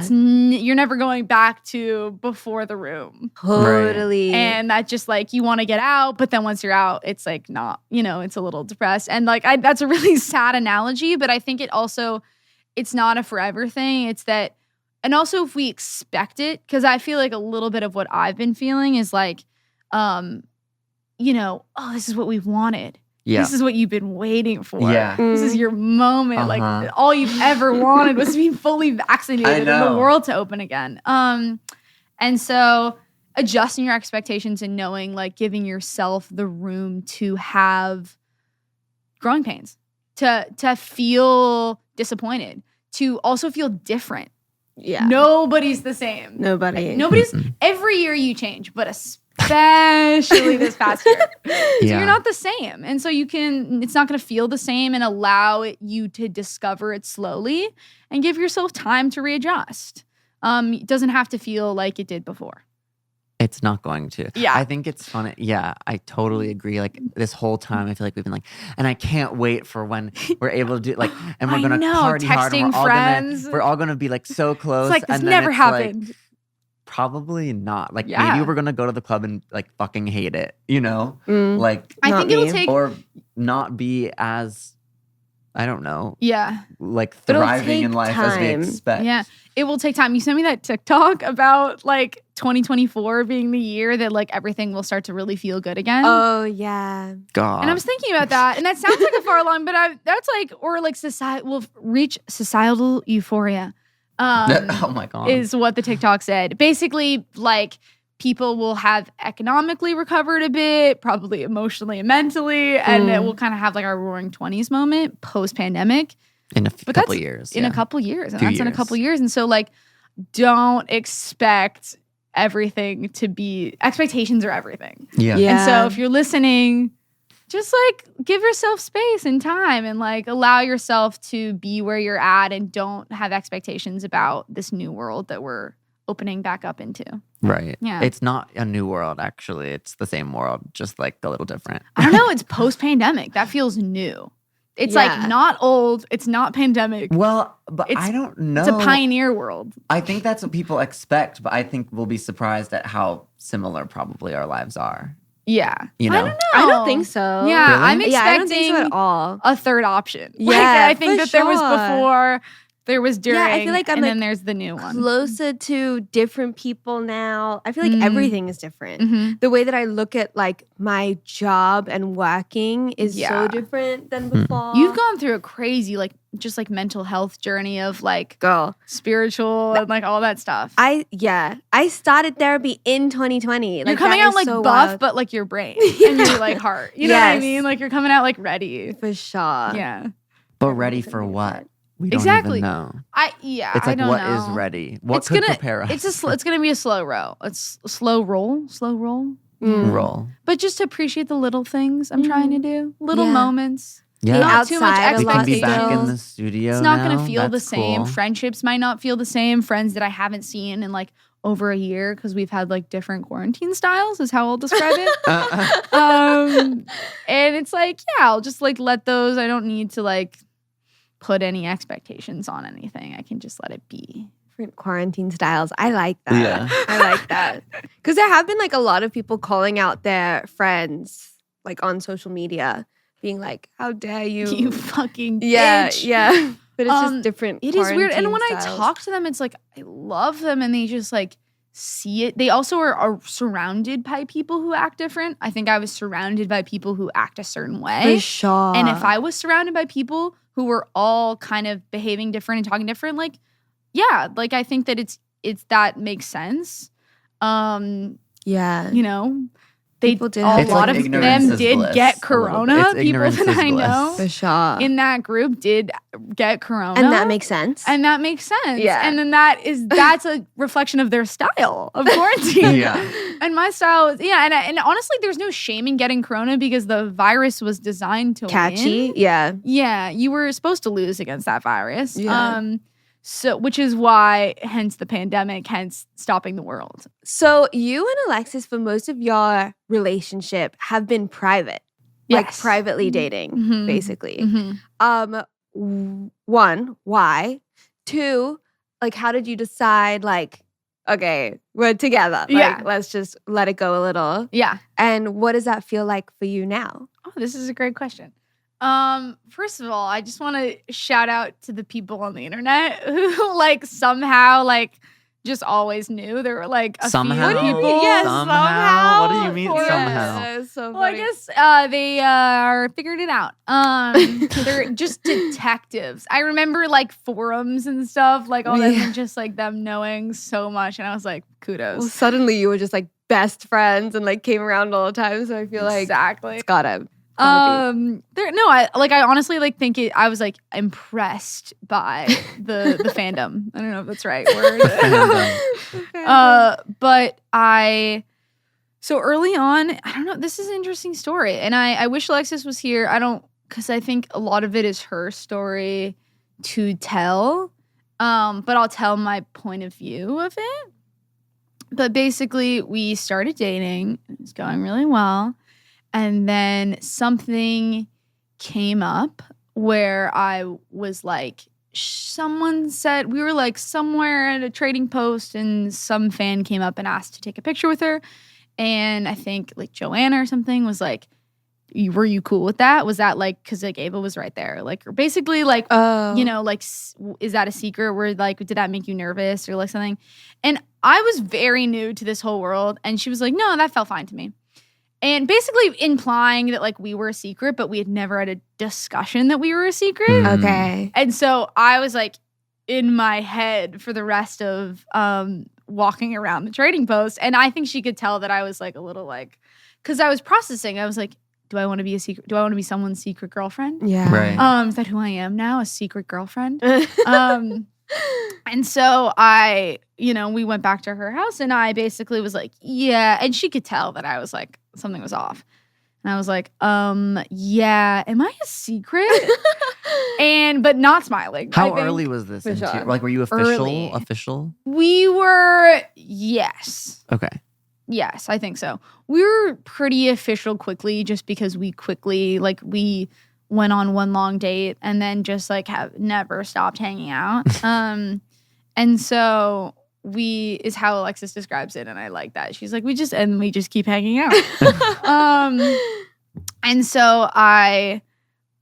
you're never going back to before the room. Totally. Right. And that just like, you want to get out, but then once you're out, it's like not, you know, it's a little depressed. And like, that's a really sad analogy, but I think it's not a forever thing. It's that, and also if we expect it, because I feel like a little bit of what I've been feeling is like, you know, oh, this is what we've wanted. Yeah. This is what you've been waiting for. Yeah. This is your moment. Like all you've ever wanted was to be fully vaccinated and the world to open again. And so adjusting your expectations and knowing, like, giving yourself the room to have growing pains, to feel disappointed, to also feel different. Yeah. Nobody's the same. Nobody's every year you change, but especially this past year. So you're not the same. And so it's not going to feel the same, and allow you to discover it slowly and give yourself time to readjust. It doesn't have to feel like it did before. It's not going to. Yeah. I think it's fun. Yeah, I totally agree. Like this whole time, I feel like we've been like, and I can't wait for when we're able to do like, and we're going to party hard. And we're all going to be like so close. It's like this and never happened. Like, probably not. Like maybe we're going to go to the club and like fucking hate it, you know? Like I think it'll take, or not be as, I don't know. Yeah. Like thriving in life as we expect. Yeah. It will take time. You sent me that TikTok about like 2024 being the year that like everything will start to really feel good again. Oh yeah. God. And I was thinking about that, and that sounds like a far along, but that's like, or like we'll reach societal euphoria. Oh my God. Is what the TikTok said. Basically, like, people will have economically recovered a bit, probably emotionally and mentally, and it will kind of have like our roaring 20s moment post-pandemic. In a couple years. In a couple years. And that's in a couple years. And so, like, don't expect everything to be, expectations are everything. Yeah. And so if you're listening, just like give yourself space and time, and like allow yourself to be where you're at, and don't have expectations about this new world that we're opening back up into. Right. Yeah. It's not a new world, actually. It's the same world, just like a little different. I don't know. It's post-pandemic. That feels new. It's like not old. It's not pandemic. Well, but I don't know. It's a pioneer world. I think that's what people expect, but I think we'll be surprised at how similar probably our lives are. Yeah. You know? I don't know. I don't think so. Yeah, Really? I'm Yeah, I don't think expecting so at all. a third option. Yeah, Like, I think for that there was sure. before, there was during, Yeah, I feel like I'm, and like, then there's the new one. Closer to different people now. I feel like Mm. everything is different. Mhm. The way that I look at like my job and working is Yeah. so different than before. You've gone through a crazy, like, just like mental health journey of like girl. spiritual and like all that stuff. I started therapy in 2020. You're Like, coming that out is like so buff, wild. but like your brain and your like heart. You know what I Yes. mean? Like you're coming out like ready. For sure. Yeah. But ready Everyone's for gonna be what? good. We don't Exactly. even know. I It's like, don't what know. is ready? What It's could gonna- prepare us? It's gonna be a slow roll. It's a slow roll. Mm. roll. But just to appreciate the little things I'm trying to do. Little Yeah. moments. Yeah. Not too much outside a we lot can be back still. in the studio. It's not now. gonna feel the That's same. cool. Friendships might not feel the same. Friends that I haven't seen in like over a year because we've had like different quarantine styles is how I'll describe it. And it's like, yeah, I'll just like let those. I don't need to like put any expectations on anything. I can just let it be. Different quarantine styles. I like that. Yeah. I like that. Because there have been like a lot of people calling out their friends like on social media, being like, "How dare you?" You fucking yeah, bitch. yeah. But it's just Um, different. It is weird. And quarantine when I styles. talk to them, it's like I love them and they just like see it. They also are surrounded by people who act different. I think I was surrounded by people who act a certain way. For sure. And if I was surrounded by people who were all kind of behaving different and talking different, like, yeah, like I think that it's that makes sense. yeah, You know, People did a have It's lot like of ignorance them is did bliss get a little bit. corona. It's People ignorance that is I bliss. know for sure. in that group did get corona. And that makes sense. And that makes sense. Yeah. And then that's a reflection of their style of quarantine. Yeah. And my style is, and honestly, there's no shame in getting corona because the virus was designed to Catchy. win. Yeah. Yeah, you were supposed to lose against that virus. Yeah. So which is why, hence the pandemic, hence stopping the world. So you and Alexis, for most of your relationship, have been private, like Yes. privately dating, Mhm. basically. Mhm. One, why? Two, like, how did you decide? Like, okay, we're together. Like, Yeah. let's just let it go a little. Yeah. And what does that feel like for you now? Oh, this is a great question. First of all, I just want to shout out to the people on the internet who like somehow like just always knew. There were like a Somehow? few What do you people. mean? Yeah, Somehow? What do you mean Of somehow? course. That's so Well, I funny. guess they are figured it out. They're just detectives. I remember like forums and stuff, like all that, Yeah. and just like them knowing so much, and I was like, kudos. Well, suddenly you were just like best friends and like came around all the time. So I feel like exactly. it's gotta be. I honestly like think it. I was like impressed by the fandom. I don't know if that's the right word. But so early on, I don't know. This is an interesting story, and I wish Alexis was here. Because I think a lot of it is her story to tell. But I'll tell my point of view of it. But basically, we started dating. It was going really well. And then something came up where I was like, someone said, we were like somewhere at a trading post and some fan came up and asked to take a picture with her. And I think like Joanna or something was like, were you cool with that? Was that like, because like Ava was right there. Like basically like, you know, like, is that a secret? Where like, did that make you nervous or like something? And I was very new to this whole world. And she was like, no, that felt fine to me. And basically implying that like we were a secret, but we had never had a discussion that we were a secret. Okay. And so I was like in my head for the rest of walking around the trading post. And I think she could tell that I was like a little like, because I was processing. I was like, do I want to be a secret? Do I want to be someone's secret girlfriend? Yeah. Right. Is that who I am now? A secret girlfriend? And so we went back to her house and I basically was like, yeah. And she could tell that I was like, something was off. And I was like, yeah, am I a secret? But not smiling. How early was this? For sure. Like, were you Early. official? We were, yes. Okay. Yes, I think so. We were pretty official quickly just because we went on one long date and then just like have never stopped hanging out. And so is how Alexis describes it, and I like that. She's like, we just keep hanging out. And so I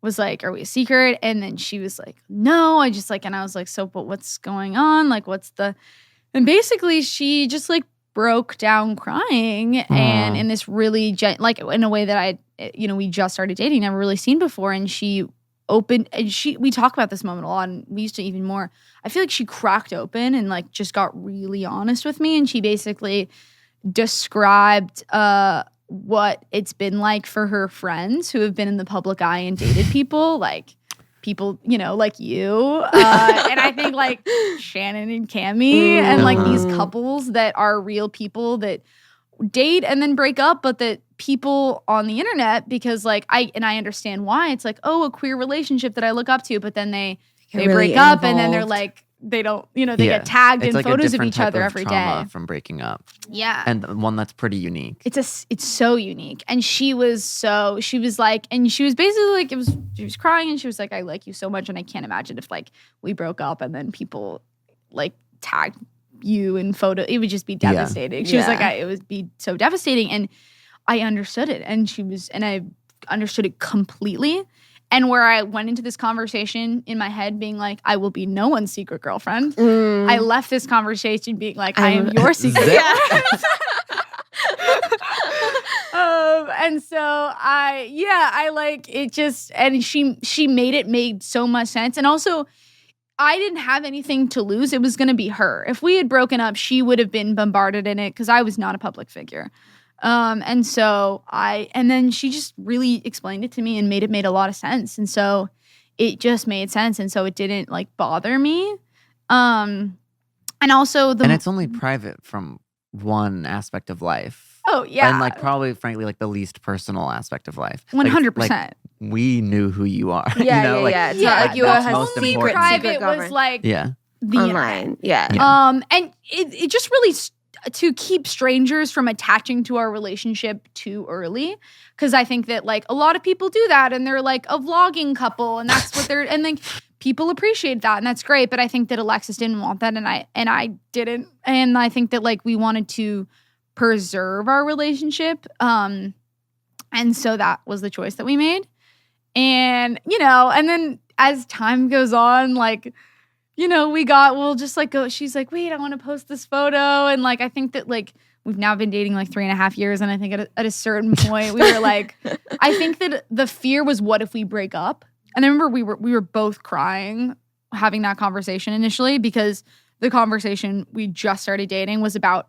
was like, are we a secret? And then she was like, no, I just like, and I was like, so, but what's going on? Like, and basically she just like broke down crying and in this really, like in a way that we just started dating, never really seen before. And she opened, and we talk about this moment a lot, and we used to even more. I feel like she cracked open and like just got really honest with me. And she basically described, what it's been like for her friends who have been in the public eye and dated people, like people, like you. And I think like Shannon and Cammie and like these couples that are real people that date and then break up, but that people on the internet, because like I understand why. It's like, oh, a queer relationship that I look up to, but then they really break up involved. and then they're like, they don't, they get tagged it's in like photos a of each type other every day. From breaking up. Yeah. And one that's pretty unique. It's so unique. And she was like, and she was basically like, she was crying and she was like, I like you so much. And I can't imagine if like we broke up and then people like tagged you in photo. It would just be devastating. She was like, it would be so devastating. And I understood it. And I understood it completely. And where I went into this conversation in my head being like, I will be no one's secret girlfriend. I left this conversation being like, I am your secret girlfriend. And so I like it just, and she made so much sense. And also I didn't have anything to lose. It was going to be her. If we had broken up, she would have been bombarded in it because I was not a public figure. And then she just really explained it to me and made a lot of sense. And so it just made sense. And so it didn't like bother me. And also and it's only private from one aspect of life. Oh yeah. And like probably frankly like the least personal aspect of life. 100%. Like, we knew who you are. Yeah, yeah. It's not like you that's have most secret private girlfriend. was like the online. Yeah. And it just really to keep strangers from attaching to our relationship too early, because I think that like a lot of people do that and they're like a vlogging couple and that's what they're and like people appreciate that and that's great, but I think that Alexis didn't want that and I didn't, and I think that like we wanted to preserve our relationship, and so that was the choice that we made. And and then as time goes on, like we'll just like go, she's like, wait, I want to post this photo. And like, I think that like, we've now been dating like 3.5 years. And I think at a certain point we were like, I think that the fear was, what if we break up? And I remember we were both crying having that conversation initially, because the conversation we just started dating was about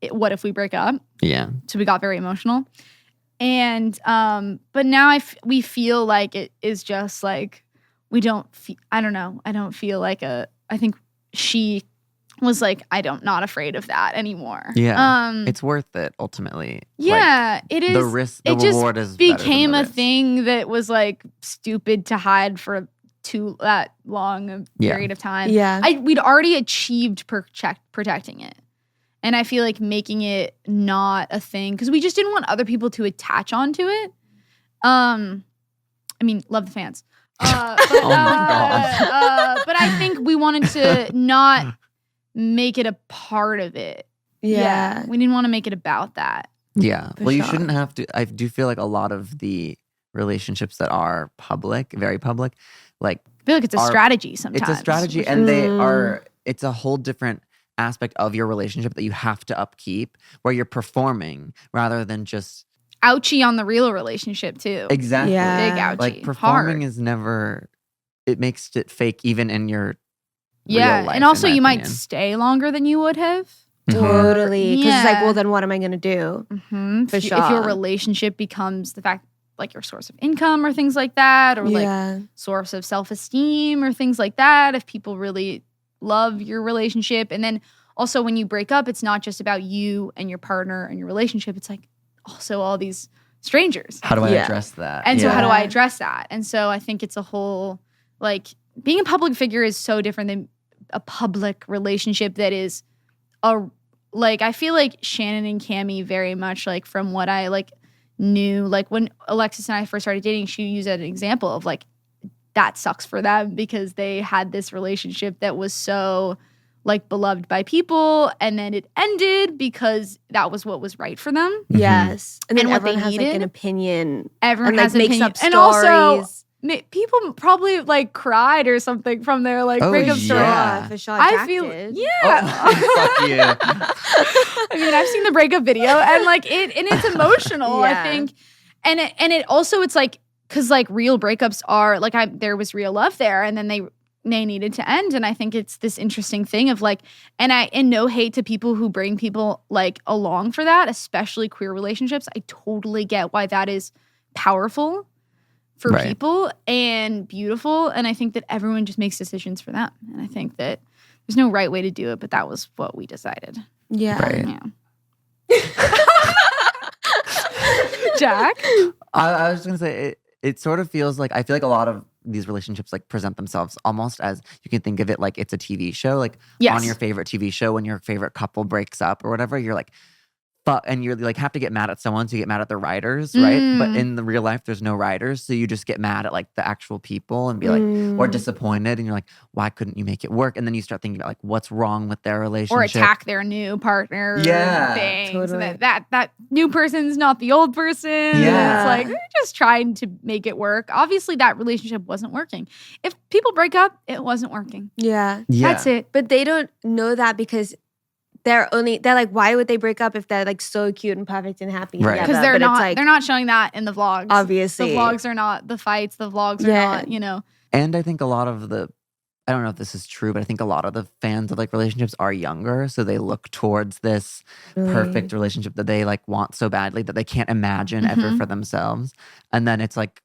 what if we break up? Yeah. So we got very emotional. And, but now we feel like it is just like, I don't feel like I think she was like, not afraid of that anymore. Yeah. It's worth it ultimately. Yeah, like, it is. The risk, the reward is became better than the a risk. thing that was like stupid to hide for that long a period of time. Yeah. We'd already achieved protecting it. And I feel like making it not a thing, because we just didn't want other people to attach onto it. I mean, love the fans. But I think we wanted to not make it a part of it. Yeah. We didn't want to make it about that. Yeah. For Well, you sure. shouldn't have to. I do feel like a lot of the relationships that are public, very public, like I feel like it's a strategy sometimes. it's a strategy, and it's a whole different aspect of your relationship that you have to upkeep, where you're performing rather than just ouchie on the real relationship too. exactly. Yeah. Big ouchie. Like performing Hard. is never. It makes it fake, even in your real life, and also in my you might opinion. stay longer than you would have. Totally. Because it's like, Yeah. well, then what am I going to do? Mm-hmm. For If your sure. relationship becomes the fact, like your source of income or things like that, or like Yeah. source of self-esteem or things like that, if people really love your relationship. And then also when you break up, it's not just about you and your partner and your relationship. It's like also all these strangers. How do I Yeah. address that? And so how do Yeah. I address that? And so I think it's a whole, like, being a public figure is so different than a public relationship that is I feel like Shannon and Cammie very much, like, from what I like knew, like when Alexis and I first started dating, she used an example of like, that sucks for them because they had this relationship that was so like beloved by people, and then it ended because that was what was right for them. Yes. And then And what they everyone has like needed. an opinion. Everyone And like has an makes opinion. up And stories. also people probably like cried or something from their like Oh, breakup story. yeah. For sure. I Jack feel did. Fuck you. I mean, I've seen the breakup video and like it's emotional, Yeah. I think. And it also, it's like, cause like real breakups are like, there was real love there, and then they needed to end. And I think it's this interesting thing of like, and no hate to people who bring people like along for that, especially queer relationships. I totally get why that is powerful for Right. people and beautiful. And I think that everyone just makes decisions for them. And I think that there's no right way to do it, but that was what we decided. Yeah. Right. Yeah. Jack? I was just gonna say it sort of feels like I feel like a lot of these relationships like present themselves almost as you can think of it like it's a TV show. Like Yes. on your favorite TV show when your favorite couple breaks up or whatever, you're like, fuck, and you're like have to get mad at someone, so you get mad at the writers, right? But in the real life, there's no writers, so you just get mad at like the actual people and be like, or disappointed, and you're like, why couldn't you make it work? And then you start thinking about like what's wrong with their relationship, Or attack their new partner. Yeah, thing. totally. So that new person's not the old person. Yeah. It's like they're just trying to make it work. Obviously, that relationship wasn't working. If people break up, it wasn't working. Yeah. Yeah. That's it. But they don't know that because they're like, why would they break up if they're like so cute and perfect and happy Right. together? Because But it's like, they're not showing that in the vlogs. obviously. The vlogs are not the fights. The vlogs are Yeah. not, you know. And I think a lot of I don't know if this is true, but I think a lot of the fans of like relationships are younger. So they look towards this perfect relationship that they like want so badly that they can't imagine ever for themselves. And then it's like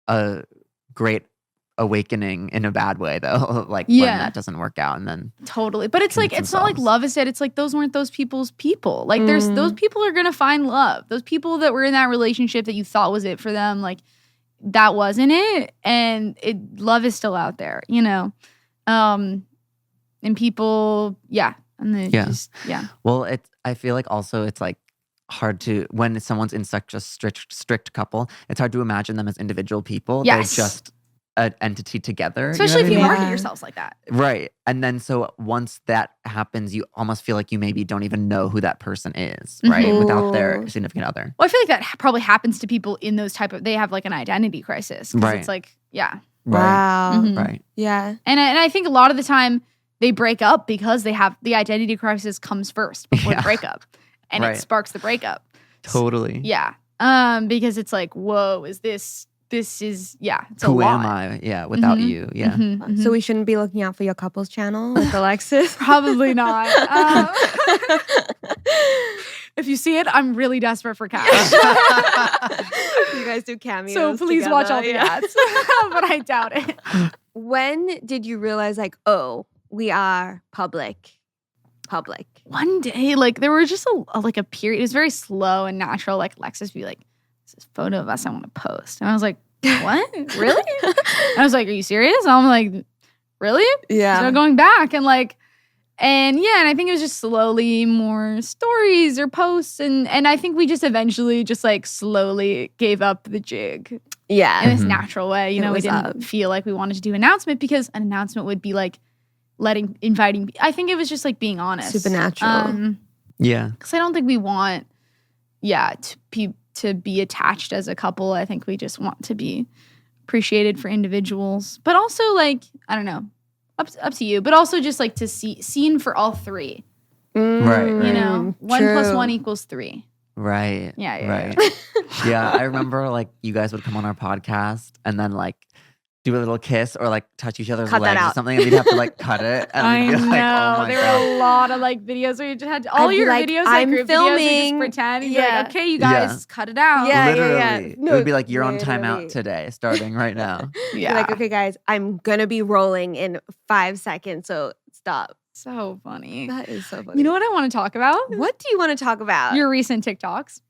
a great awakening in a bad way though, like when Yeah. that doesn't work out. And then Totally. But it's like, Convince it's not like themselves. love is dead. It's like those weren't those people's people. Like there's those people are gonna find love. Those people that were in that relationship that you thought was it for them, like that wasn't it. And love is still out there, you know? And people, yeah. And they Yeah. just, yeah. well, I feel like also it's like hard to when someone's in such a strict couple, it's hard to imagine them as individual people. Yes. They're just an entity together. Especially if you know what I mean? market Yeah. yourselves like that. Right. And then so once that happens, you almost feel like you maybe don't even know who that person is, right? Without their Ooh. significant other. Well, I feel like that probably happens to people in those they have like an identity crisis. 'Cause Right. It's like, yeah. Right. Wow. Mhm. Right. Yeah. And I think a lot of the time they break up because they have the identity crisis comes first before Yeah. the breakup. And Right. it sparks the breakup. Totally. Yeah. Because it's like, whoa, this is, yeah, it's a Who lot. am I? Yeah. Without Mhm. you. Yeah. Mhm, mhm. So we shouldn't be looking out for your couples channel with Alexis. Probably not. If you see it, I'm really desperate for cash. You guys do cameos. So please watch all the together, yeah. ads. But I doubt it. When did you realize like, oh, we are public? One day, like there were just a period. It was very slow and natural. Like Alexis would be like, "This is a photo of us I want to post," and I was like, "What? Really?" And I was like, "Are you serious?" And I'm like, "Really?" Yeah. So going back and yeah, and I think it was just slowly more stories or posts, and I think we just eventually just like slowly gave up the jig Yeah. in this Mhm. natural way. You It know, we was didn't up. feel like we wanted to do an announcement because an announcement would be like inviting. I think it was just like being honest, Supernatural. Yeah. because I don't think we want, to be attached as a couple. I think we just want to be appreciated for individuals, but also like I don't know, up to you, but also just like to seen for all three. Right, You know, 1 + 1 = 3. Right. Yeah, Right. Yeah. I remember like you guys would come on our podcast and then like do a little kiss or like touch each other's Cut that legs or out. something, and we'd have to like cut it. And I we'd know. be like, oh my There God. were a lot of like videos where you just had all I'd be your like, videos, like I'm group videos, you filming. just pretend. You'd be Yeah. like, okay, you guys, Yeah. cut it out. Yeah. Literally. No, it would be like, you're on literally. timeout today, starting right now. You're Yeah. like, okay, guys, I'm gonna be rolling in 5 seconds, so stop. So funny. That is so funny. You know what I want to talk about? What do you want to talk about? Your recent TikToks.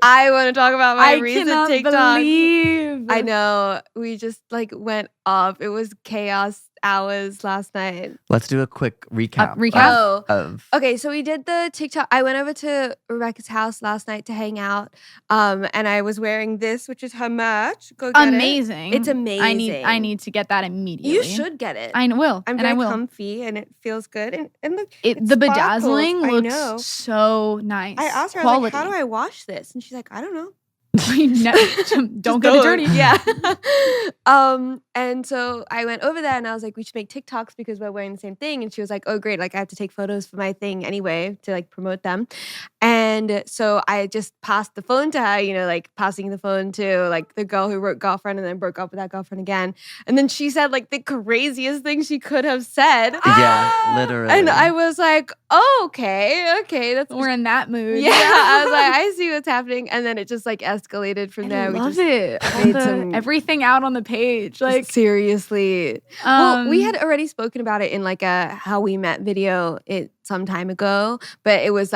I want to talk about my I recent cannot TikTok. believe. I know. We just like went off. It was chaos hours last night. Let's do a quick recap. Recap? Of Okay, so we did the TikTok. I went over to Rebecca's house last night to hang out, and I was wearing this, which is her merch. Go get Amazing. it. It's amazing. I need to get that immediately. You should get it. I will. I'm very comfy, and it feels good. And look, the sparkles. bedazzling I know. looks so nice. I asked her, I was like, how do I wash this? And she's like, I don't know. Don't get it dirty. Yeah. And so I went over there and I was like, we should make TikToks because we're wearing the same thing. And she was like, oh, great. Like I have to take photos for my thing anyway to like promote them. And so I just passed the phone to her, you know, like passing the phone to like the girl who wrote girlfriend and then broke up with that girlfriend again. And then she said like the craziest thing she could have said. Yeah, literally. And I was like, oh, okay. We're in that mood. Yeah. I was like, I see what's happening. And then it just like escalated from there. I love just it. Everything out on the page. Like seriously. Well, we had already spoken about it in like a How We Met video some time ago, but it was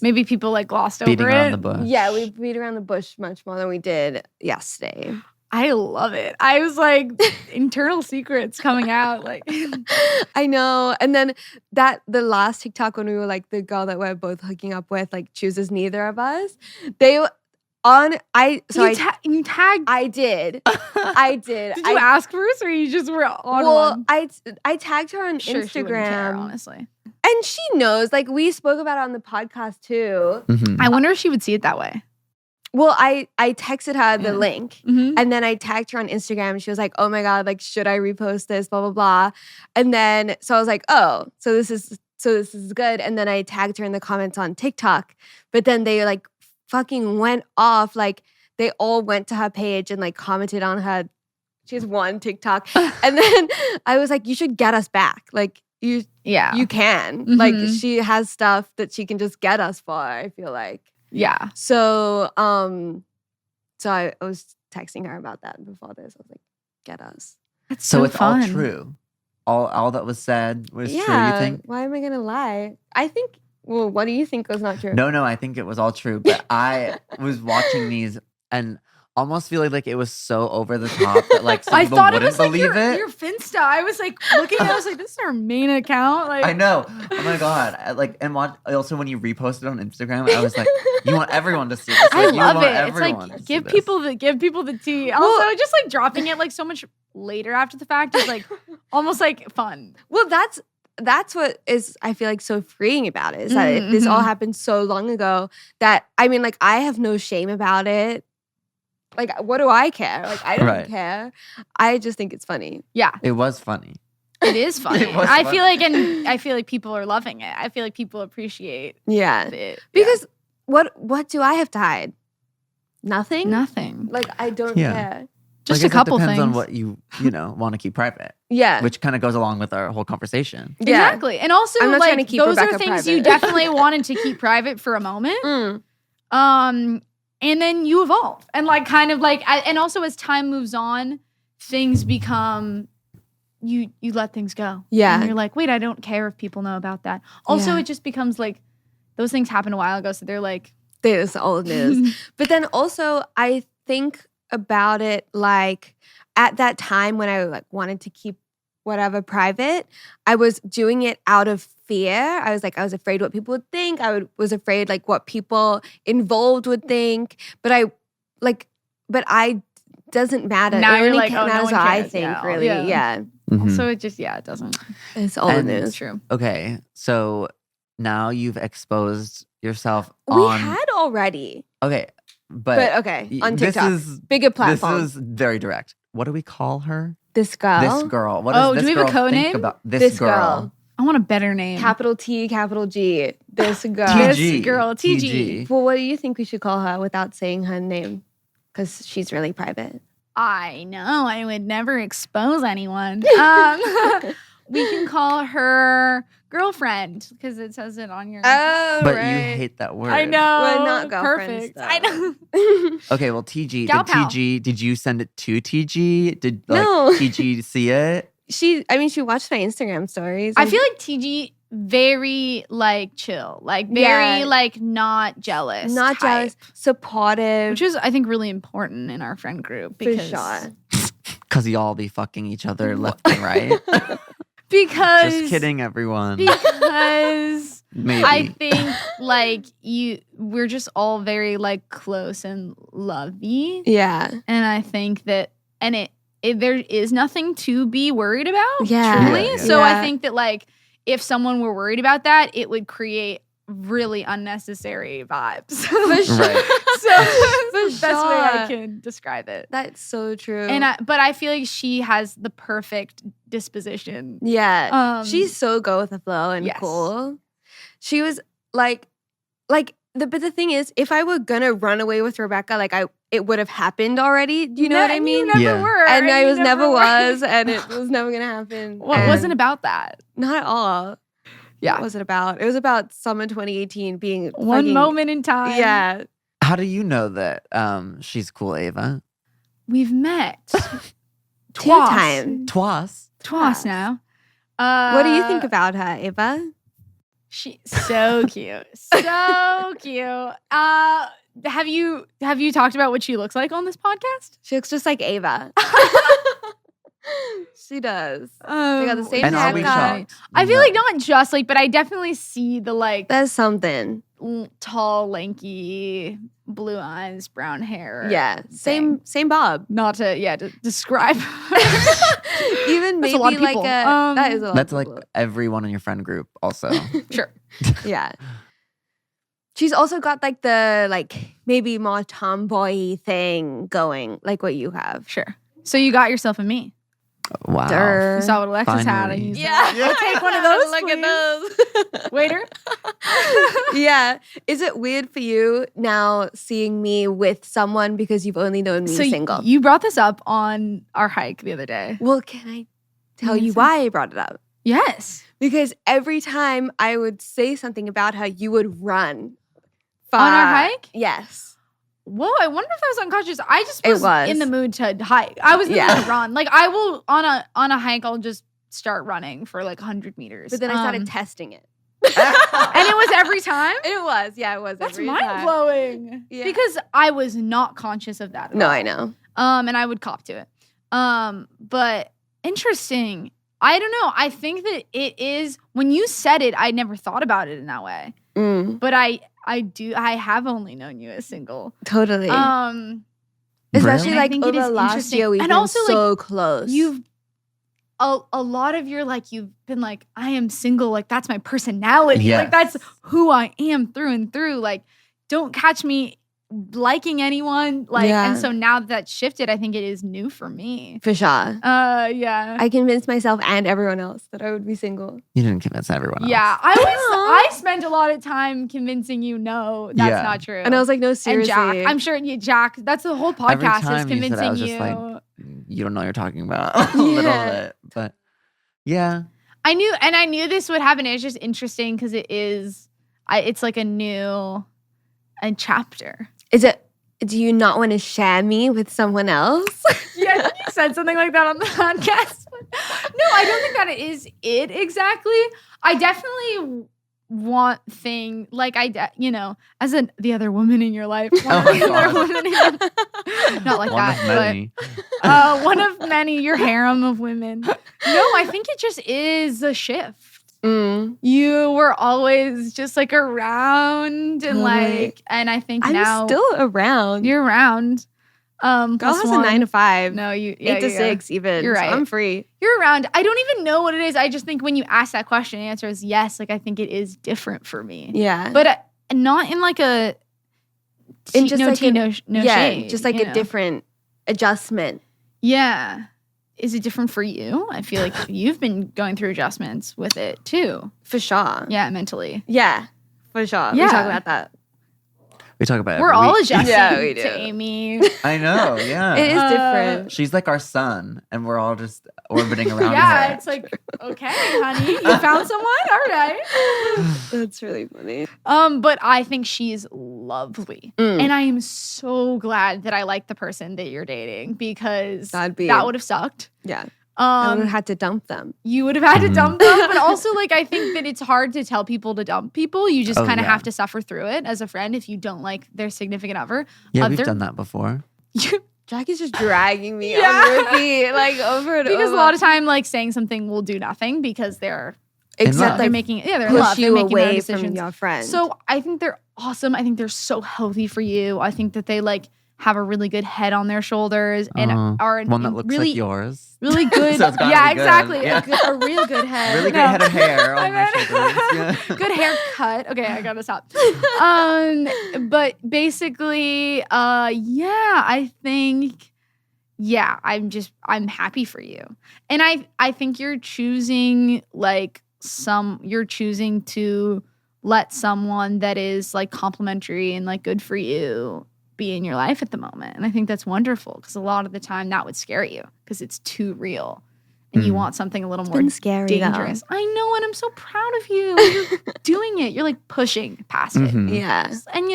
maybe people like glossed beating over around it. the bush. Yeah, we beat around the bush much more than we did yesterday. I love it. I was like, internal secrets coming out. Like, I know. And then the last TikTok when we were like the girl that we're both hooking up with like chooses neither of us. You tagged. I did. I did. Did you ask first, or you just were on? Well, I tagged her on sure, Instagram. She wouldn't care, honestly. And she knows. Like we spoke about it on the podcast too. Mm-hmm. I wonder if she would see it that way. Well, I texted her the link Mm-hmm. and then I tagged her on Instagram and she was like, oh my God, like, should I repost this? Blah, blah, blah. And then, so I was like, oh, so this is good. And then I tagged her in the comments on TikTok, but then they like fucking went off. Like they all went to her page and like commented on her. She has one TikTok. And then I was like, you should get us back. Like you can. Mm-hmm. Like she has stuff that she can just get us for, I feel like. Yeah. So, I was texting her about that before this. I was like, "Get us." That's So it's fun. all true. All that was said was true, you think? Why am I gonna lie? I think. Well, what do you think was not true? No, I think it was all true. But I was watching these and almost feeling like it was so over the top that like some I people thought it wouldn't was like believe it. your Finsta. I was like looking at it, I was like, this is our main account. Like I know. Oh my God. Also when you reposted on Instagram, I was like, you want everyone to see this. I Like, you love want it. It's everyone to like see give this. people the tea. Also, just like dropping it like so much later after the fact is like almost like fun. Well, that's what is I feel like so freeing about it is that this all happened so long ago that I mean, like I have no shame about it. Like, what do I care? Like, I don't care. I just think it's funny. Yeah, It was funny. it is funny. It was I funny. feel like people are loving it. I feel like people appreciate Yeah, it because what do I have to hide? Nothing. nothing. Like I don't care. Just I a guess couple it depends things. on what you want to keep private, Yeah. which kind of goes along with our whole conversation. Yeah. Exactly, and also I'm not trying to like keep those Rebecca are things private. you definitely wanted to keep private for a moment. And then you evolve and like kind of like and also as time moves on, things become you let things go. Yeah. And you're like, wait, I don't care if people know about that. Also, Yeah. it just becomes like those things happened a while ago, so they're like There's all it is. But then also I think about it like at that time when I like wanted to keep whatever private, I was doing it out of fear. I was afraid what people would think. I was afraid like what people involved would think. But I doesn't matter. Now It you're only like, oh, no matters one what I cares. think, Yeah. really. Yeah. Yeah. Mhm. also it just it doesn't. It's all And it It's is. true. Okay, so now you've exposed yourself We on. had already. Okay, But okay, on this TikTok. is Bigger platform. This is very direct. What do we call her? This girl. This girl. What does Oh, this do we have a girl code think name? about This girl. I want a better name. Capital T, capital G. This girl. This TG. girl, TG. Well, what do you think we should call her without saying her name? Because she's really private. I know. I would never expose anyone. We can call her girlfriend because it says it on your. Oh, But right. you hate that word. I know. Well, not girlfriends, Perfect. though. I know. Okay, well, TG. Gal Did pal. TG? Did you send it to TG? Did like No. TG see it? She watched my Instagram stories. I feel like TG very like chill, like very Yeah. like not jealous, not type, jealous, supportive. which is I think really important in our friend group for because sure. Because y'all be fucking each other left and right. Because Just kidding, everyone. Because Maybe. I think like we're just all very like close and lovey. Yeah. And I think that there is nothing to be worried about. Yeah. Truly. Yeah. So Yeah. I think that like if someone were worried about that, it would create really unnecessary vibes. For sure. Right. So that's the best way I sure. can describe it. That's so true. But I feel like she has the perfect disposition. yeah. She's so go with the flow and Yes. cool. She was but the thing is, if I were gonna run away with Rebecca, it would have happened already. Do you know what I mean? You never Yeah. were. And I you was never were. was, and it was never gonna happen. Well, it And wasn't about that. not at all. Yeah. What was it about? It was about summer 2018 being One fucking- moment in time. Yeah. How do you know that she's cool, Ava? We've met Two twice. times. Twice. Twice now. What do you think about her, Ava? She's so cute. So cute. Have you talked about what she looks like on this podcast? She looks just like Ava. She does. They got the same And I'll be haircut. shocked. I feel No. like not just like, but I definitely see the like That's something. tall, lanky, blue eyes, brown hair. Yeah. Same Bob. Not to describe. Even That's maybe a lot of like people. that is a lot That's of like people. everyone in your friend group also. Sure. Yeah. She's also got like the maybe more tomboy thing going, like what you have. Sure. So you got yourself a me. Wow. Durr. You saw what Alexis had and Finally. you said, Yeah. I'll take one of those, Look please. at those. Waiter. Yeah. Is it weird for you now seeing me with someone because you've only known me So single? you brought this up on our hike the other day. Well, can I tell Yes. you why I brought it up? Yes. Because every time I would say something about her, you would run. On our far. hike? Yes. Whoa, I wonder if I was unconscious. I just It was, was. in the mood to hike. I was in the Yeah. mood to run. Like I will on a hike, I'll just start running for like 100 meters. But then I started testing it. and it was every time. It was. Yeah, it was. That's every mind time. blowing. Yeah. Because I was not conscious of that. At No, all. I know. And I would cop to it. But interesting. I don't know. I think that it is when you said it, I never thought about it in that way. Mm, But I have only known you as single. totally. Um Especially And I like think it over is last interesting. year, we've And been also, like, so close. you've a lot of your like you've been like I am single, like that's my personality, Yes. like that's who I am through and through, like don't catch me liking anyone, like Yeah. and so now that shifted, I think it is new for me. for sure. Yeah. I convinced myself and everyone else that I would be single. You didn't convince everyone else. Yeah, I spend a lot of time convincing you no, that's Yeah. not true. And I was like, no, and seriously. Jack, I'm sure Jack, that's the whole Every podcast is time you said convincing that, I was you. just like, you don't know what you're talking about a little Yeah. bit. But yeah. I knew this would happen. It's just interesting because it's like a chapter. Is it? Do you not want to share me with someone else? Yeah, I think you said something like that on the podcast. No, I don't think that it is it exactly. I definitely want as the other woman in your life. Oh my the God. other woman in your, not like One that, of many. but one of many. Your harem of women. No, I think it just is a shift. Mm. You were always just like around and Totally. and I think I'm now still around. you're around. Girl plus has a one. 9 to 5. No, you 8 to 6 even. You're so right. I'm free. You're around. I don't even know what it is. I just think when you ask that question, the answer is yes. Like I think it is different for me, Yeah. but not in like a In just like no yeah, shade. just like you a know? different adjustment. Yeah. Is it different for you? I feel like you've been going through adjustments with it too. For sure. Yeah, mentally. Yeah. For sure. We Yeah. talk about that. We talk about it. We're every all week. adjusting Yeah, we do. to Amy. I know, yeah. It is different. She's like our sun, and we're all just orbiting around Yeah, her. it's like, okay, honey, you found someone? All right. That's really funny. But I think she's lovely. Mm. And I am so glad that I like the person that you're dating because That'd be- that would have sucked. Yeah. I would have Um, had to dump them. you would have had to dump them, but also like I think that it's hard to tell people to dump people. You just Oh, kind of yeah. have to suffer through it as a friend if you don't like their significant other. Yeah, we've done that before. Jack is just dragging me on repeat, like over and over. Because a lot of time, like saying something will do nothing because they're exactly they're making they're in push love. you They're making their own away decisions. from your friend. So I think they're awesome. I think they're so healthy for you. I think that they like have a really good head on their shoulders and are one that looks really like yours. really good. So it's gotta yeah, be good. exactly. Yeah. A real good head. Really great head of hair on my shoulders. Yeah. Good haircut. Okay, I gotta stop. But basically, I think, I'm happy for you, and I think you're choosing to let someone that is like complimentary and like good for you be in your life at the moment, and I think that's wonderful because a lot of the time that would scare you because it's too real. And you want something a little more scary, dangerous. though. I know, and I'm so proud of you. You're doing it. You're like pushing past it. Yeah. And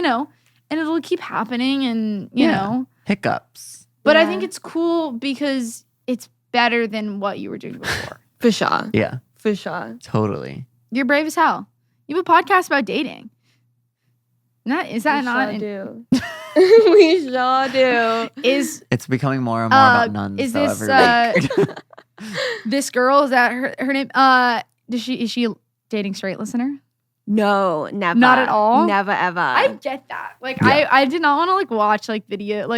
and it'll keep happening and, you know. Hiccups. But I think it's cool because it's better than what you were doing before. For sure. Yeah. For sure. Totally. You're brave as hell. You have a podcast about dating. Is that not? We sure do. We sure do. It's becoming more and more about nuns. Is though, this every week. this girl? Is that her name? Is she a dating straight listener? No, never. Not at all? Never ever. I get that. Like Yeah. I did not want to like watch like video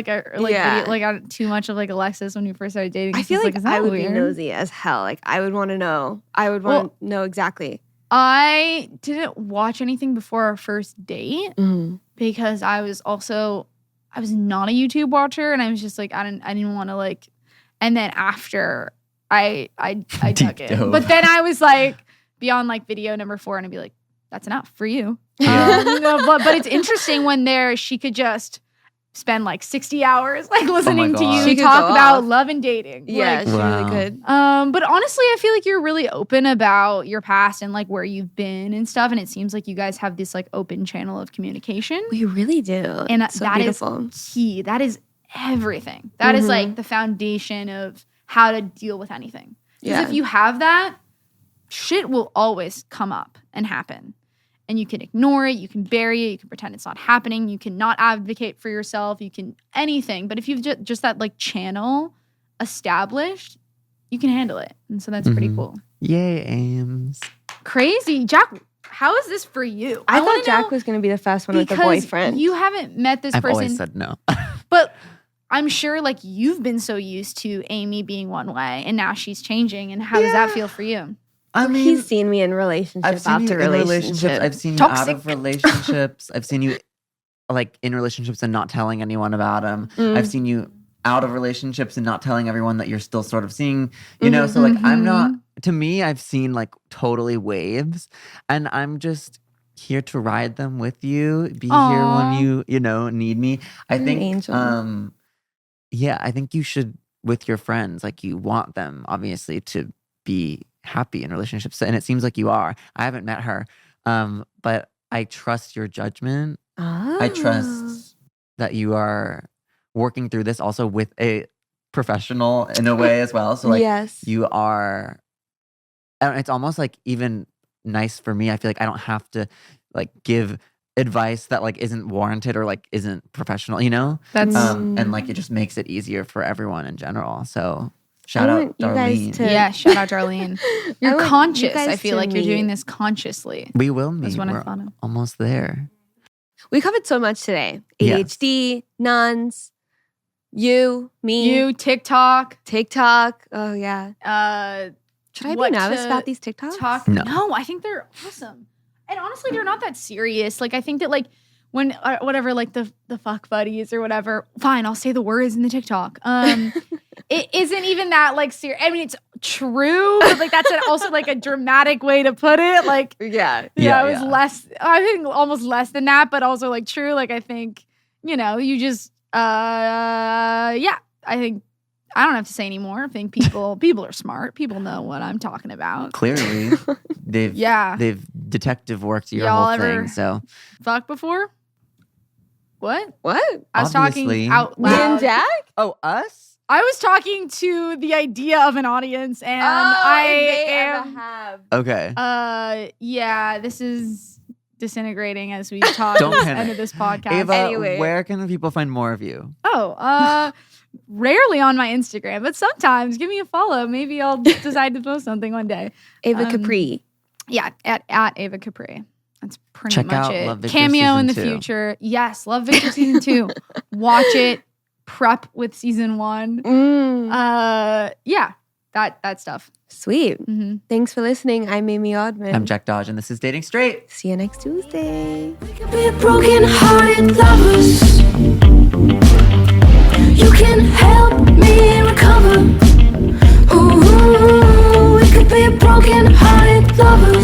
Yeah. video, too much of like Alexis when we first started dating. I feel like is that I would weird? be nosy as hell. Like I would want to know. I would want to know exactly. I didn't watch anything before our first date because I was not a YouTube watcher and I was just like I didn't want to like, and then after I dug in, dove. but then I was like beyond like video number 4 and I'd be like, that's enough for you. But it's interesting when she could just spend like 60 hours like listening to God. you She could talk go about off. love and dating. Yeah, Like, she Wow. really could. but honestly, I feel like you're really open about your past and like where you've been and stuff. And it seems like you guys have this like open channel of communication. We really do. And It's so that is beautiful. key. That is everything. That is like the foundation of how to deal with anything. Because Yeah. if you have that, shit will always come up and happen. And you can ignore it, you can bury it, you can pretend it's not happening, you can not advocate for yourself, you can anything. But if you've just that like channel established, you can handle it. And so that's pretty cool. Yay, Ames. Crazy. Jack, how is this for you? I wanna thought Jack know was going to be the first one with a because boyfriend. You haven't met this I've person. always said no. But I'm sure like you've been so used to Amy being one way and now she's changing. And how does that feel for you? I mean, He's seen me in relationship I've seen you after in relationship. relationships. I've seen you out Toxic. of relationships. I've seen you like in relationships and not telling anyone about them. I've seen you out of relationships and not telling everyone that you're still sort of seeing, you know? So like I'm not, to me, I've seen like totally waves and I'm just here to ride them with you, be here when you know, need me. I You're an think, angel. yeah, I think you should, with your friends, like you want them obviously to be happy in relationships. And it seems like you are. I haven't met her, but I trust your judgment. I trust that you are working through this also with a professional in a way as well. So like yes. you are, and it's almost like even nice for me. I feel like I don't have to like give advice that like isn't warranted or like isn't professional, you know? That's And like it just makes it easier for everyone in general. So shout I out want you guys Darlene. to- yeah, shout out Darlene. You're want you conscious. guys I feel to like you're doing meet. this consciously. We will meet. That's what I We're thought of. almost there. We covered so much today. Yes. ADHD, nuns, you, me, You, TikTok, TikTok. Oh yeah. Should I be what nervous to about these TikToks? talk. No. No, I think they're awesome. And honestly, they're not that serious. Like I think that like when whatever like the fuck buddies or whatever, fine, I'll say the words in the TikTok. It isn't even that like serious. I mean, it's true, but like that's also like a dramatic way to put it. Like Yeah. yeah, it was less. I think almost less than that, but also like true. Like I think you just yeah. I think I don't have to say anymore. I think people are smart. People know what I'm talking about. Clearly, they've detective worked your Y'all whole ever- thing. So Fuck before? What? What? I was Obviously. talking out Me and loud. Jack? us? I was talking to the idea of an audience, and I am. have. Okay. Yeah, this is disintegrating as we talk Don't at the panic. end of this podcast. Ava, Anyway. where can people find more of you? rarely on my Instagram, but sometimes give me a follow. Maybe I'll decide to post something one day. Ava Capri. Yeah, at Ava Capri. That's pretty Check much out it. Love Victor Cameo in the season 2. future. Yes, Love Victor season 2. Watch it. Prep with season 1. Yeah, that stuff. Sweet. Mm-hmm. Thanks for listening. I'm Amy Oddman. I'm Jack Dodge, and this is Dating Straight. See you next Tuesday. We could be broken-hearted lovers. You can help me recover. Ooh, we could be broken-hearted lovers.